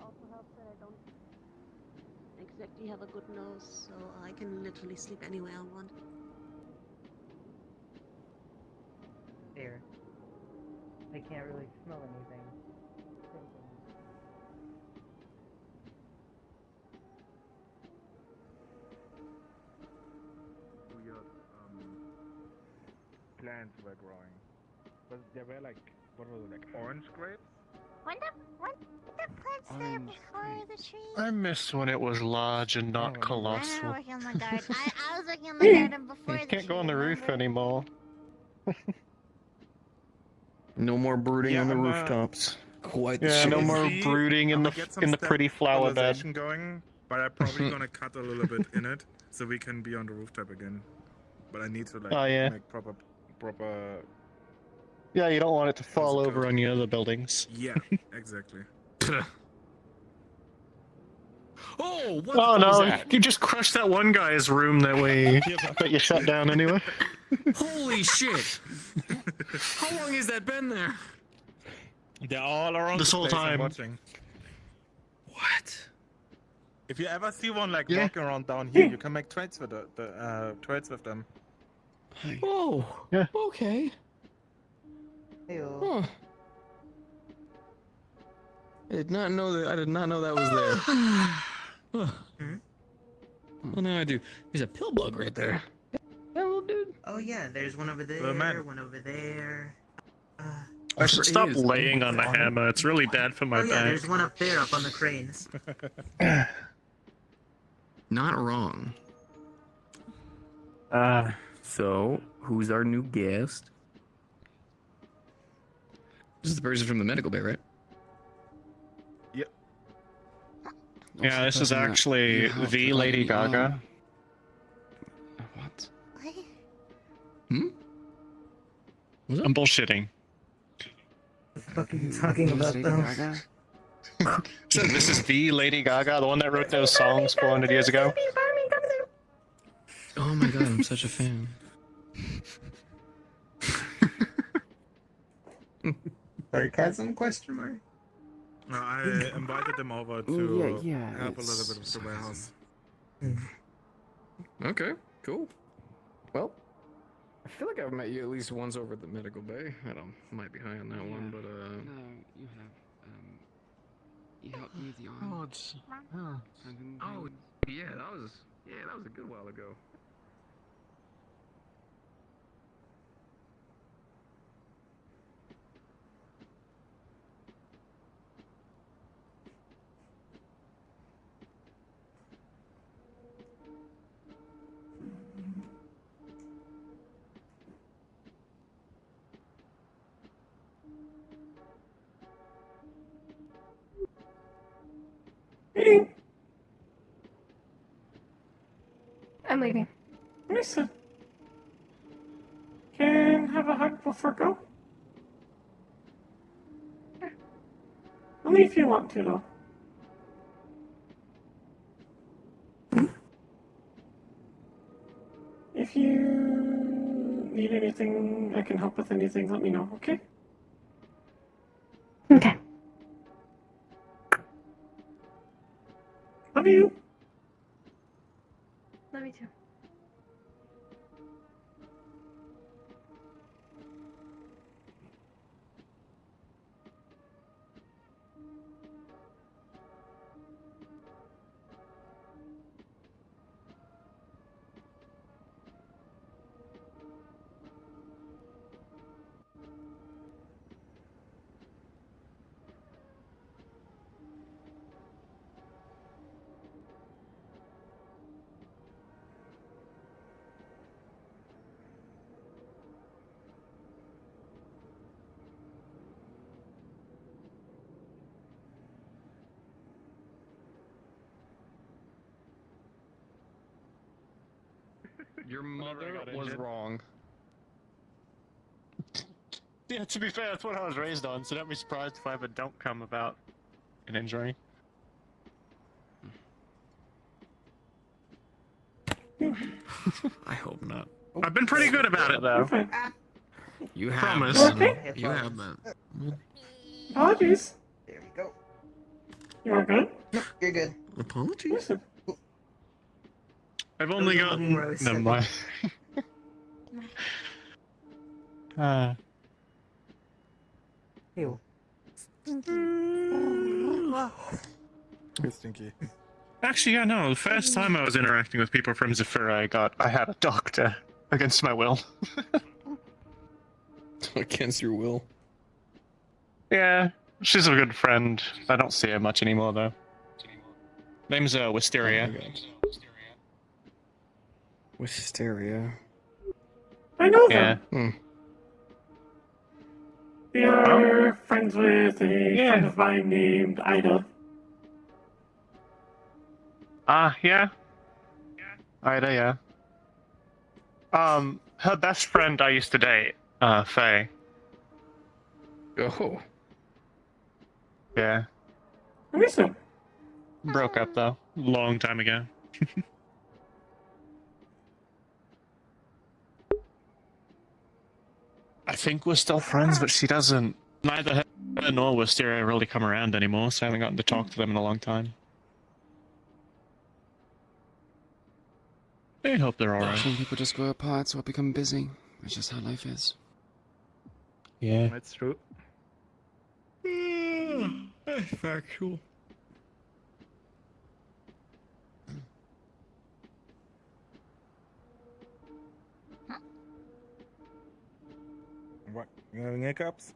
Also helps that I don't exactly have a good nose, so I can literally sleep anywhere I want. There. I can't really smell anything. Weird plants were growing. But they were like, what were they, like orange grapes? When the plants there before the tree? I miss when it was large and not I colossal. never working on the garden. I was working on the garden before You the can't go tree, on the roof remember? anymore. No more brooding Yeah, on the I'm, rooftops. Quite the Yeah, no shame. more brooding in I'ma the get some pretty flower bed. stabilization going, but I'm probably gonna cut a little bit in it so we can be on the rooftop again. But I need to like Oh, yeah. make proper. Yeah, you don't want it to fall it over called? on the other buildings. Yeah, exactly. Oh, what Oh was no! that? You just crushed that one guy's room that you shut down anyway. Holy shit! How long has that been there? They're all around This the whole place, I'm time. watching. What? If you ever see one like Yeah. walking around down here, you can make trades with trades with them. Oh. Yeah. Okay. Heyo. Huh. I did not know that was there. Huh. Well, now I do. There's a pill bug right there. Yeah, well, dude? Oh yeah, there's one over there, man. one over there. I should stop is. laying on the hammer. It's really bad for my Oh yeah, back. there's one up there, up on the cranes. Not wrong. So, who's our new guest? This is the person from the medical bay, right? Yep. Yeah, this is actually the Lady Gaga. What? Hmm? I'm bullshitting. Fucking talking about them. So this is the Lady Gaga, the one that wrote those songs 400 years ago. Oh my god, I'm such a fan. Sarcasm? Question mark. No, I invited them over to help a little bit with the warehouse. Okay, cool. Well, I feel like I've met you at least once over at the medical bay. I don't might be high on that one, but No, you have. You helped me with the arm. Oh, yeah, that was a good while ago. I'm leaving. Listen. Can have a hug before go? Only if you want to, though. If you need anything, I can help with anything, let me know, okay? Okay. Love you. Love you too. your mother was wrong. Yeah, to be fair, that's what I was raised on, so don't be surprised if I ever don't come about an injury. I hope not. I've been pretty good about it, though. You have. Promise. Okay. You have, man. Apologies. There we go. You are good? Nope, you're good. Apologies? Listen. I've only gotten. Never mind. Ew. It's stinky. Actually, yeah, no. The first time I was interacting with people from Zafira, I had a doctor against my will. Against your will. Yeah, she's a good friend. I don't see her much anymore, though. Name's Wisteria. Wisteria. I know Yeah. them. They are friends with a friend of mine named Ida. Yeah. Ida, yeah. Her best friend I used to date, Faye. Oh. Yeah. Listen. Broke up, though. Long time ago. I think we're still friends, but she doesn't. Neither her nor Wisteria really come around anymore, so I haven't gotten to talk to them in a long time. I hope they're alright. Some people just grow apart or become busy. It's just how life is. Yeah. That's true. That's factual. What? You having hiccups?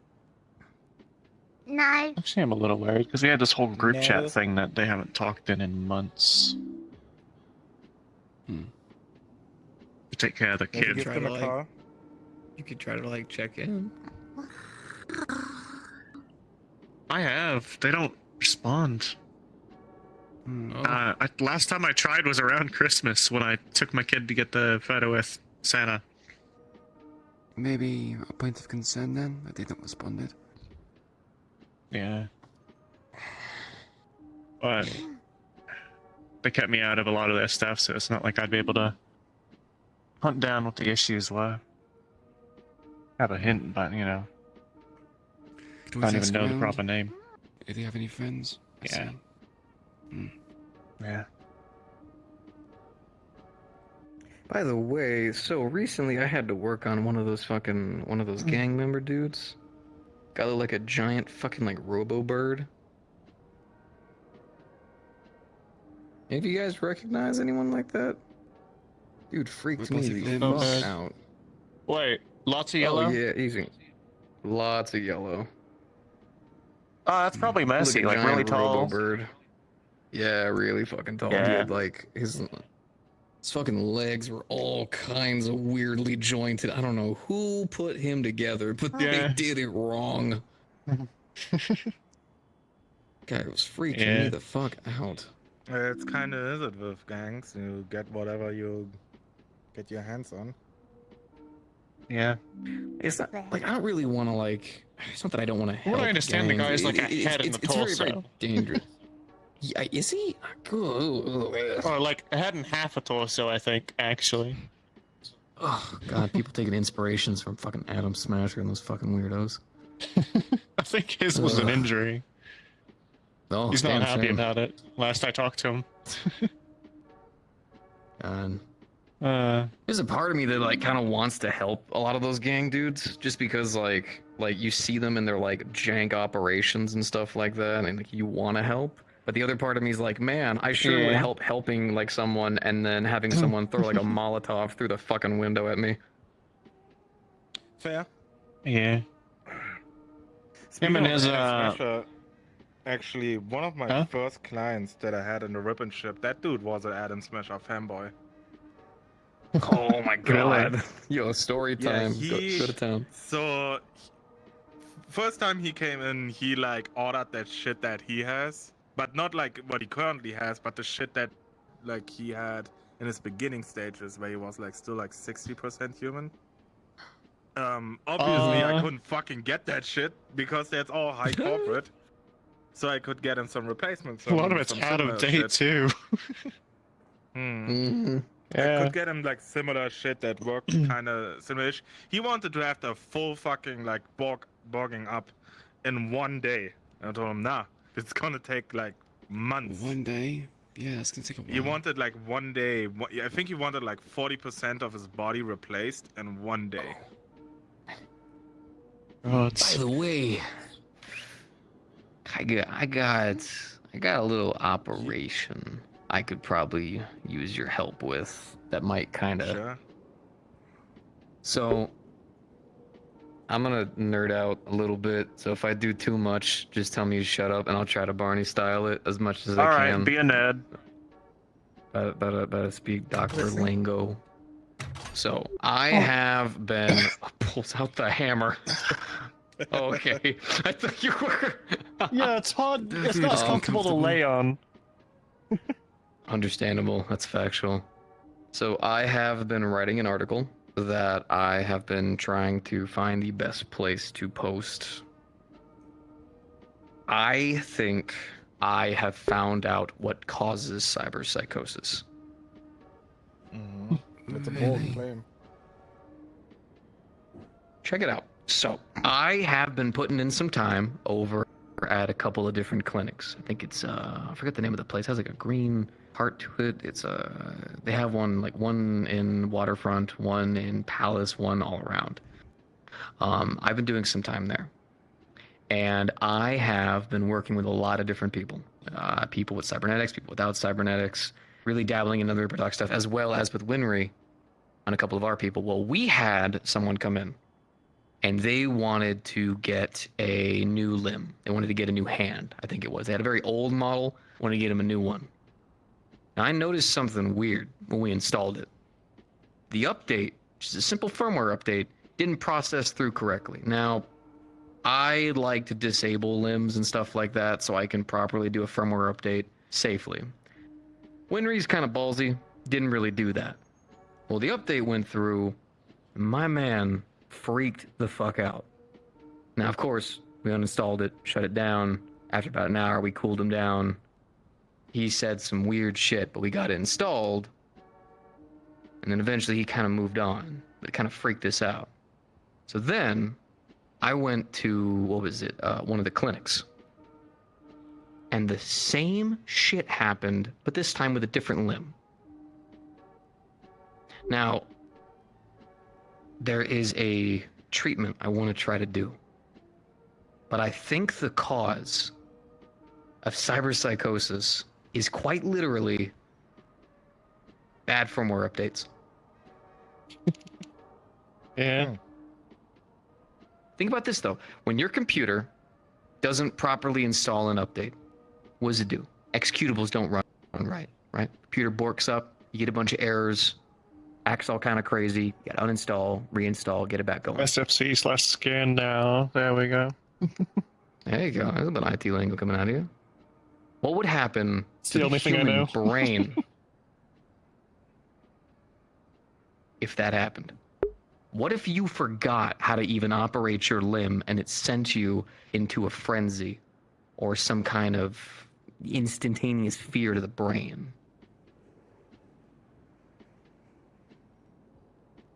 No. Actually, I'm a little worried because we had this whole group No. chat thing that they haven't talked in months. Hmm. To take care of the Maybe kids. give them a call. You could try to like check in. I have. They don't respond. Hmm. Last time I tried was around Christmas when I took my kid to get the photo with Santa. Maybe a point of concern then that they don't responded. Yeah. But they kept me out of a lot of their stuff, so it's not like I'd be able to hunt down what the issues were. Have a hint, but you know, Can we don't even ask know the around? proper name. Do they have any friends? I Yeah. see. Hmm. Yeah. By the way, so recently I had to work on one of those gang member dudes. Got like a giant fucking like robo bird. Any of you guys recognize anyone like that? Dude freaked me the fuck out. Wait, lots of yellow? Oh yeah, easy. Lots of yellow. That's probably Messi, a like really giant tall. robo-bird. Yeah, really fucking tall. He Yeah. had like his fucking legs were all kinds of weirdly jointed. I don't know who put him together, but Yeah. they did it wrong. Guy was freaking Yeah. me the fuck out. It's kind of is it with gangs. You get whatever you get your hands on. Yeah. It's not like I don't really want to like. It's not that I don't want to help. What I understand, the gangs. guy is like a head in the it's very, very torso. dangerous. Yeah, is he? Or like a head and half a torso, I think, actually. Oh god, people taking inspirations from fucking Adam Smasher and those fucking weirdos. I think his was an Ugh. injury. Oh, He's not damn happy shame. about it. Last I talked to him. God. Uh, There's a part of me that like kind of wants to help a lot of those gang dudes, just because like you see them in their like jank operations and stuff like that, and like you want to help. But the other part of me is like, man, I sure would Yeah. help helping like someone and then having someone throw like a Molotov through the fucking window at me. Fair. yeah. Speaking Him and of his, Adam Smasher, actually, one of my Huh? first clients that I had in the ribbon ship, that dude was an Adam Smasher fanboy. Oh my god. Yo, story Yeah, time. he. Go to town. So, first time he came in, he like ordered that shit that he has, but not like what he currently has, but the shit that like he had in his beginning stages where he was like still like 60% human. Obviously I couldn't fucking get that shit because that's all high corporate. So I could get him some replacements. A lot of it's out of date too. Mm-hmm. I Yeah. could get him like similar shit that worked kind of similar-ish. He wanted to have the full fucking like bogging up in one day. I told him, nah, it's gonna take like months. One day? Yeah, it's gonna take a while. He wanted like one day. I think he wanted like 40% of his body replaced in one day. Oh, By it's the way, I got a little operation I could probably use your help with that might kind of. Sure. So I'm gonna nerd out a little bit. So if I do too much, just tell me to shut up, and I'll try to Barney style it as much as I alright, can. be a nerd. Better speak Dr. Lingo. So I have been pulls out the hammer. Okay, I thought you were. Yeah, it's hard. It's not as comfortable to lay on. Understandable. That's factual. So I have been writing an article that I have been trying to find the best place to post. I think I have found out what causes cyberpsychosis. That's a bold claim. Check it out. So I have been putting in some time over at a couple of different clinics. I think it's I forget the name of the place. It has like a green heart to it. It's they have one in Waterfront, one in Palace, one all around. I've been doing some time there, and I have been working with a lot of different people. People with cybernetics, people without cybernetics, really dabbling in other reproductive stuff, as well as with Winry on a couple of our people. Well, we had someone come in and they wanted to get a new limb. They wanted to get a new hand, I think it was. They had a very old model, wanted to get him a new one. Now, I noticed something weird when we installed it. The update, which is a simple firmware update, didn't process through correctly. Now, I like to disable limbs and stuff like that so I can properly do a firmware update safely. Winry's kind of ballsy, didn't really do that. Well, the update went through, and my man freaked the fuck out. Now, of course, we uninstalled it, shut it down. After about an hour, we cooled him down. He said some weird shit, but we got it installed. And then eventually he kind of moved on, but it kind of freaked us out. So then I went to, one of the clinics. And the same shit happened, but this time with a different limb. Now, there is a treatment I want to try to do. But I think the cause of cyberpsychosis is quite literally bad firmware updates. Yeah. Think about this, though. When your computer doesn't properly install an update, what does it do? Executables don't run right? Computer borks up, you get a bunch of errors, acts all kind of crazy, you gotta uninstall, reinstall, get it back going. SFC/scan now. There we go. There you go. There's a bit of IT lingo coming out of you. What would happen to the only thing I human know. brain if that happened? What if you forgot how to even operate your limb and it sent you into a frenzy or some kind of instantaneous fear to the brain?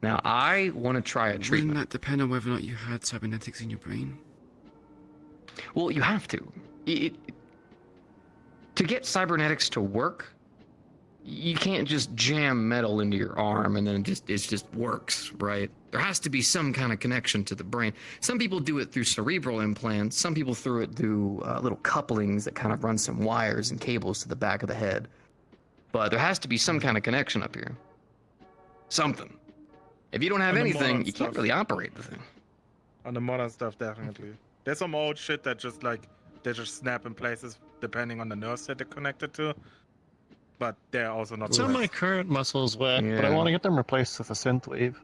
Now, I want to try a treatment. Wouldn't that depend on whether or not you had cybernetics in your brain? Well, you have to. To get cybernetics to work, you can't just jam metal into your arm and then it just works, right? There has to be some kind of connection to the brain. Some people do it through cerebral implants. Some people through little couplings that kind of run some wires and cables to the back of the head. But there has to be some kind of connection up here. Something. If you don't have anything, you can't really operate the thing. On the modern stuff, definitely. There's some old shit that just they just snap in places depending on the nerves that they're connected to. But they're also not. Some of my current muscles work, but I want to get them replaced with a synth wave.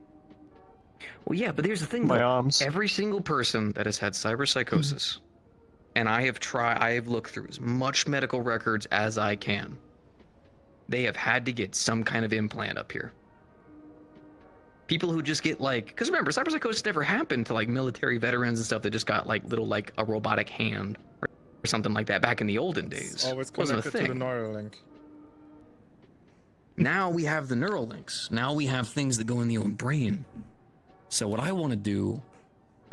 Well, yeah, but here's the thing. My though. arms. Every single person that has had cyberpsychosis, and I have looked through as much medical records as I can. They have had to get some kind of implant up here. People who just get because remember, cyberpsychosis never happened to military veterans and stuff that just got a robotic hand or something like that back in the olden days. It's always Wasn't a connected to thing. the Neuralink. Now we have the neural links. Now we have things that go in the own brain. So what I want to do,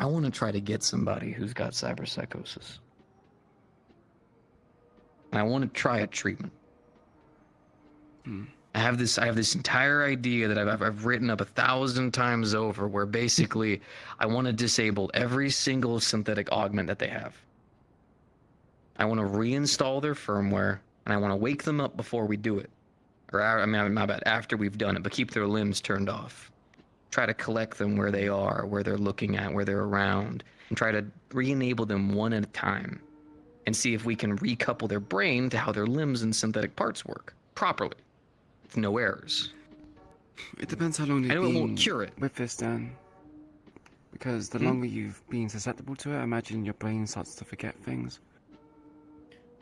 I want to try to get somebody who's got cyberpsychosis. And I want to try a treatment. I have this entire idea that I've written up 1,000 times over, where basically I want to disable every single synthetic augment that they have. I want to reinstall their firmware, and I want to wake them up before we do it. My bad, after we've done it, but keep their limbs turned off. Try to collect them where they are, where they're looking at, where they're around, and try to re-enable them one at a time, and see if we can recouple their brain to how their limbs and synthetic parts work properly, with no errors. It depends how long you've I know it been won't cure it. with this, Dan. Because the longer you've been susceptible to it, I imagine your brain starts to forget things.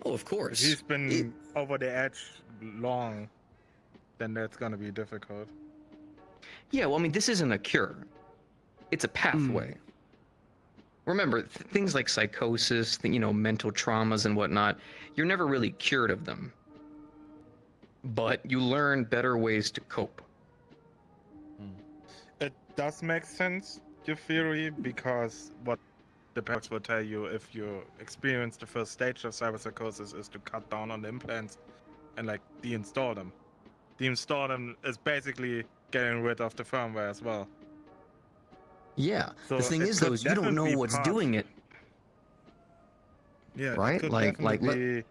Oh, of course. He's been over the edge long. Then that's gonna be difficult. Yeah, well, this isn't a cure. It's a pathway. Remember, things like psychosis, mental traumas and whatnot, you're never really cured of them. But you learn better ways to cope. It does make sense, your theory, because what the parents will tell you if you experience the first stage of cyberpsychosis is to cut down on the implants and deinstall them. Deinstall them is basically getting rid of the firmware as well. Yeah. So the thing it is, though, could is you don't know definitely what's part- doing it. Yeah, Right? it could definitely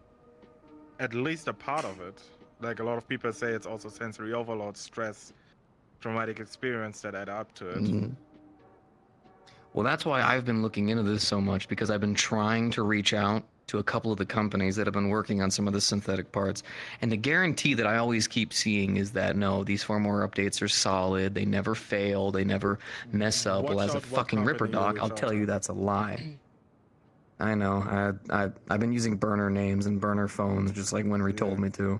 at least a part of it. A lot of people say it's also sensory overload, stress, traumatic experience that add up to it. Well, that's why I've been looking into this so much, because I've been trying to reach out to a couple of the companies that have been working on some of the synthetic parts. And the guarantee that I always keep seeing is that no, these firmware updates are solid, they never fail, they never mess up. Well, Watch as a out what fucking Ripper company you Doc, reach I'll out tell to. you that's a lie. I know. I've been using burner names and burner phones just like Winry told me to.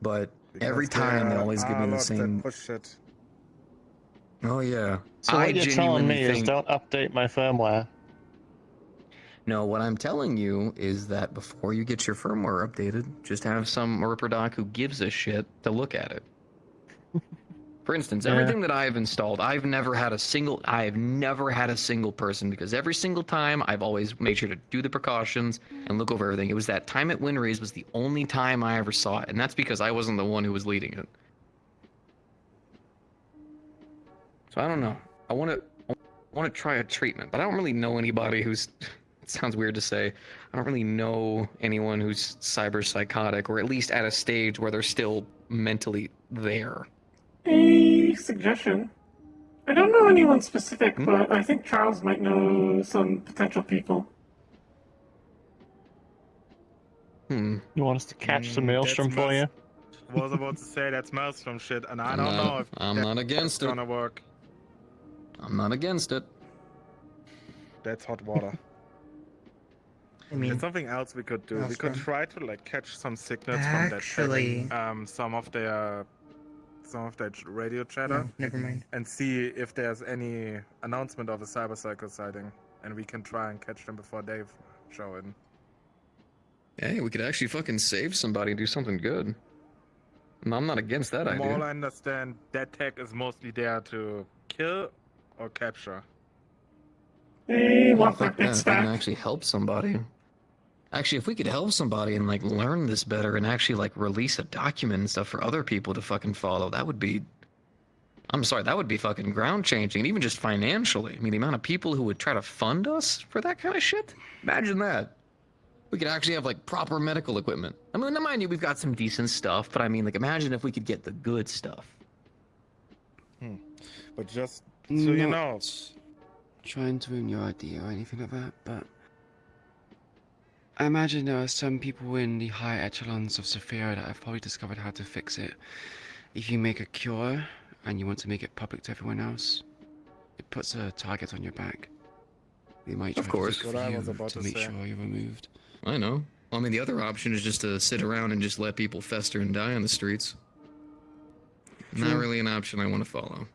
But every Because time they there always give me are the lots that same. push shit. Oh yeah. So I what you're telling genuinely me is think. don't update my firmware. No, what I'm telling you is that before you get your firmware updated, just have some Ripper Doc who gives a shit to look at it. For instance, Yeah. everything that I've installed, I've never had a single person, because every single time I've always made sure to do the precautions and look over everything. It was that time at Winry's was the only time I ever saw it, and that's because I wasn't the one who was leading it. So I don't know. I want to try a treatment, but I don't really know anybody who's. It sounds weird to say. I don't really know anyone who's cyber psychotic, or at least at a stage where they're still mentally there. A suggestion. I don't know anyone specific, but I think Charles might know some potential people. You want us to catch the maelstrom for you? Was about to say that's maelstrom shit, and I I'm don't not- know if I'm not against that's it. gonna work. I'm not against it. That's hot water. I mean, There's something else we could do. We could Maelstrom. try to like catch some signals Actually- from that some of their radio chatter. No, never mind. And see if there's any announcement of a cyber cycle sighting, and we can try and catch them before they show in. Hey, we could actually fucking save somebody and do something good. I'm not against that From all idea. I understand, that tech is mostly there to kill or capture. Hey, want Fuck that that, if we can back? actually help somebody. Actually, if we could help somebody and like learn this better and actually like release a document and stuff for other people to fucking follow, that would be. I'm sorry, that would be fucking ground changing, and even just financially. I mean, the amount of people who would try to fund us for that kind of shit. Imagine that. We could actually have like proper medical equipment. I mean, mind you, we've got some decent stuff, but I mean, like, imagine if we could get the good stuff. But just so you know, Trying to ruin your idea or anything like that, but I imagine there are some people in the high echelons of Saphira that have probably discovered how to fix it. If you make a cure and you want to make it public to everyone else, it puts a target on your back. They might try Of course. to look What I for was you about to to make say. sure you're removed. I know. Well, I mean, the other option is just to sit around and just let people fester and die on the streets. Not True. really an option I want to follow.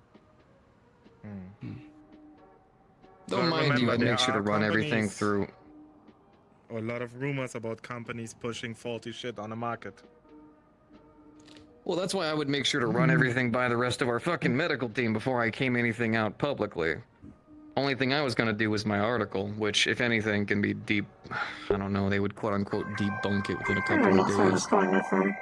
Though, But mind you, remember, I'd there make sure to are run everything companies- through. A lot of rumors about companies pushing faulty shit on the market. Well, that's why I would make sure to run everything by the rest of our fucking medical team before I came anything out publicly. Only thing I was gonna do was my article, which, if anything, can be deep. I don't know, they would quote unquote debunk it within a couple Alright, of so I'm days. just calling my phone.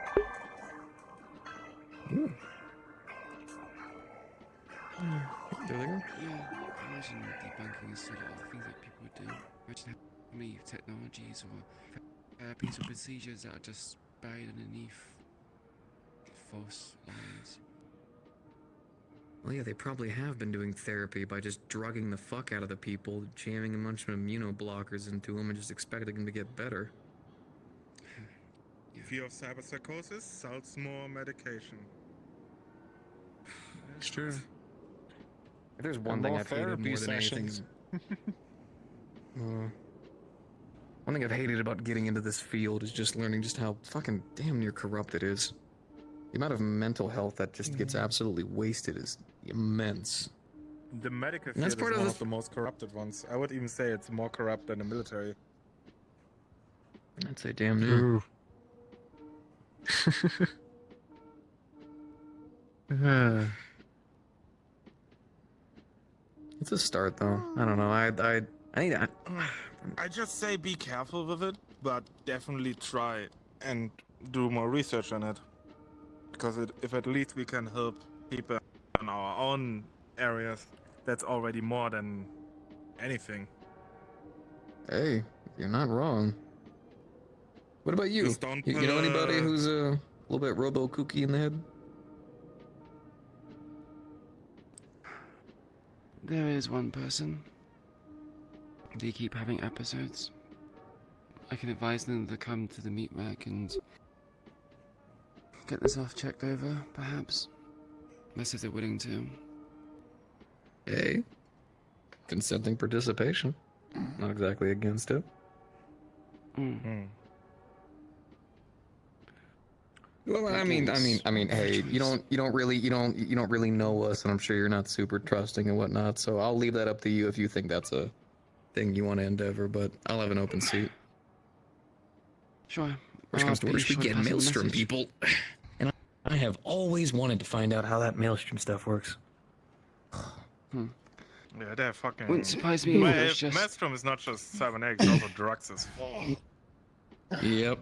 There they go. Yeah, imagine debunking is sort of things that people would do. Imagine how many technologies or therapies or procedures that are just buried underneath false lies. Well, yeah, they probably have been doing therapy by just drugging the fuck out of the people, jamming a bunch of immunoblockers into them, and just expecting them to get better. Fear of cyberpsychosis sells more medication. it's true. If there's one And thing more I've hated therapy more than sessions. anything. One thing I've hated about getting into this field is just learning just how fucking damn near corrupt it is. The amount of mental health that just gets absolutely wasted is immense. The medical And field that's is part of one the- of the most corrupted ones. I would even say it's more corrupt than the military. I'd say damn near. It's a start, though. I don't know. I need to. I just say be careful with it, but definitely try and do more research on it. Because if at least we can help people in our own areas, that's already more than anything. Hey, you're not wrong. What about you? Just don't You know put, anybody who's a little bit robo kooky in the head? There is one person. Do you keep having episodes? I can advise them to come to the meat rack and get this off checked over, perhaps. Unless if they're willing to. Hey, consenting participation. Not exactly against it. Well, I mean, hey, you don't really know us, and I'm sure you're not super trusting and whatnot. So I'll leave that up to you if you think that's a thing you want to endeavor. But I'll have an open seat. Sure. Worst comes to Be worst, we sure to get pass on the Maelstrom message. people, and I have always wanted to find out how that Maelstrom stuff works. Yeah, they're fucking. Wouldn't surprise me if it's just. Maelstrom is not just 7 eggs, it's also drugs as fuck. Yep.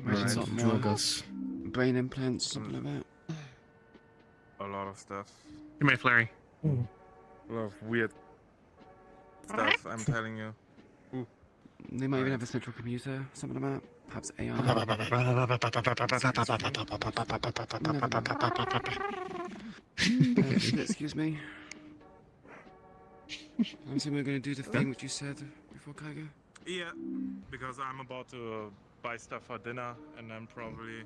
Imagine Right, something drug more. us. Brain implants, something like that. A lot of stuff. You may flurry. A lot of weird stuff, I'm telling you. They might even have a central computer, something like that. Perhaps AI. Excuse me. I'm assuming we're going to do the thing which you said before, Kaiga? Yeah, because I'm about to buy stuff for dinner and then probably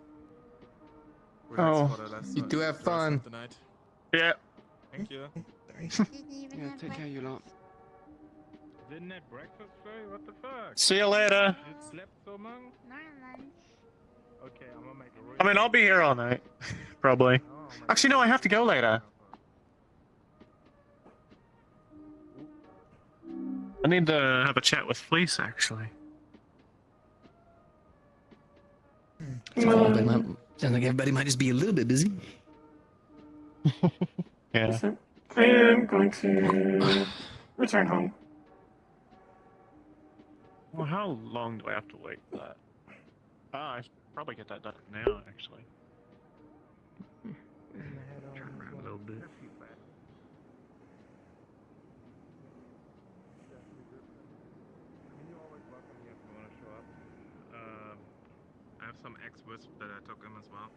relax for the rest You do have fun. of the night. Yeah. Thank you. Yeah, take care, you lot. Didn't have breakfast, Trey? What the fuck? See you later. You slept so long? Okay, I'm gonna make a really I mean, I'll be here all night, probably. Actually, no, I have to go later. I need to have a chat with Fleece, actually. Sounds like everybody might just be a little bit busy. Yeah. So, I am going to return home. Well, how long do I have to wait for that? I should probably get that done now, actually. Turn around a little bit. I have some X-Wisp that I took him as well.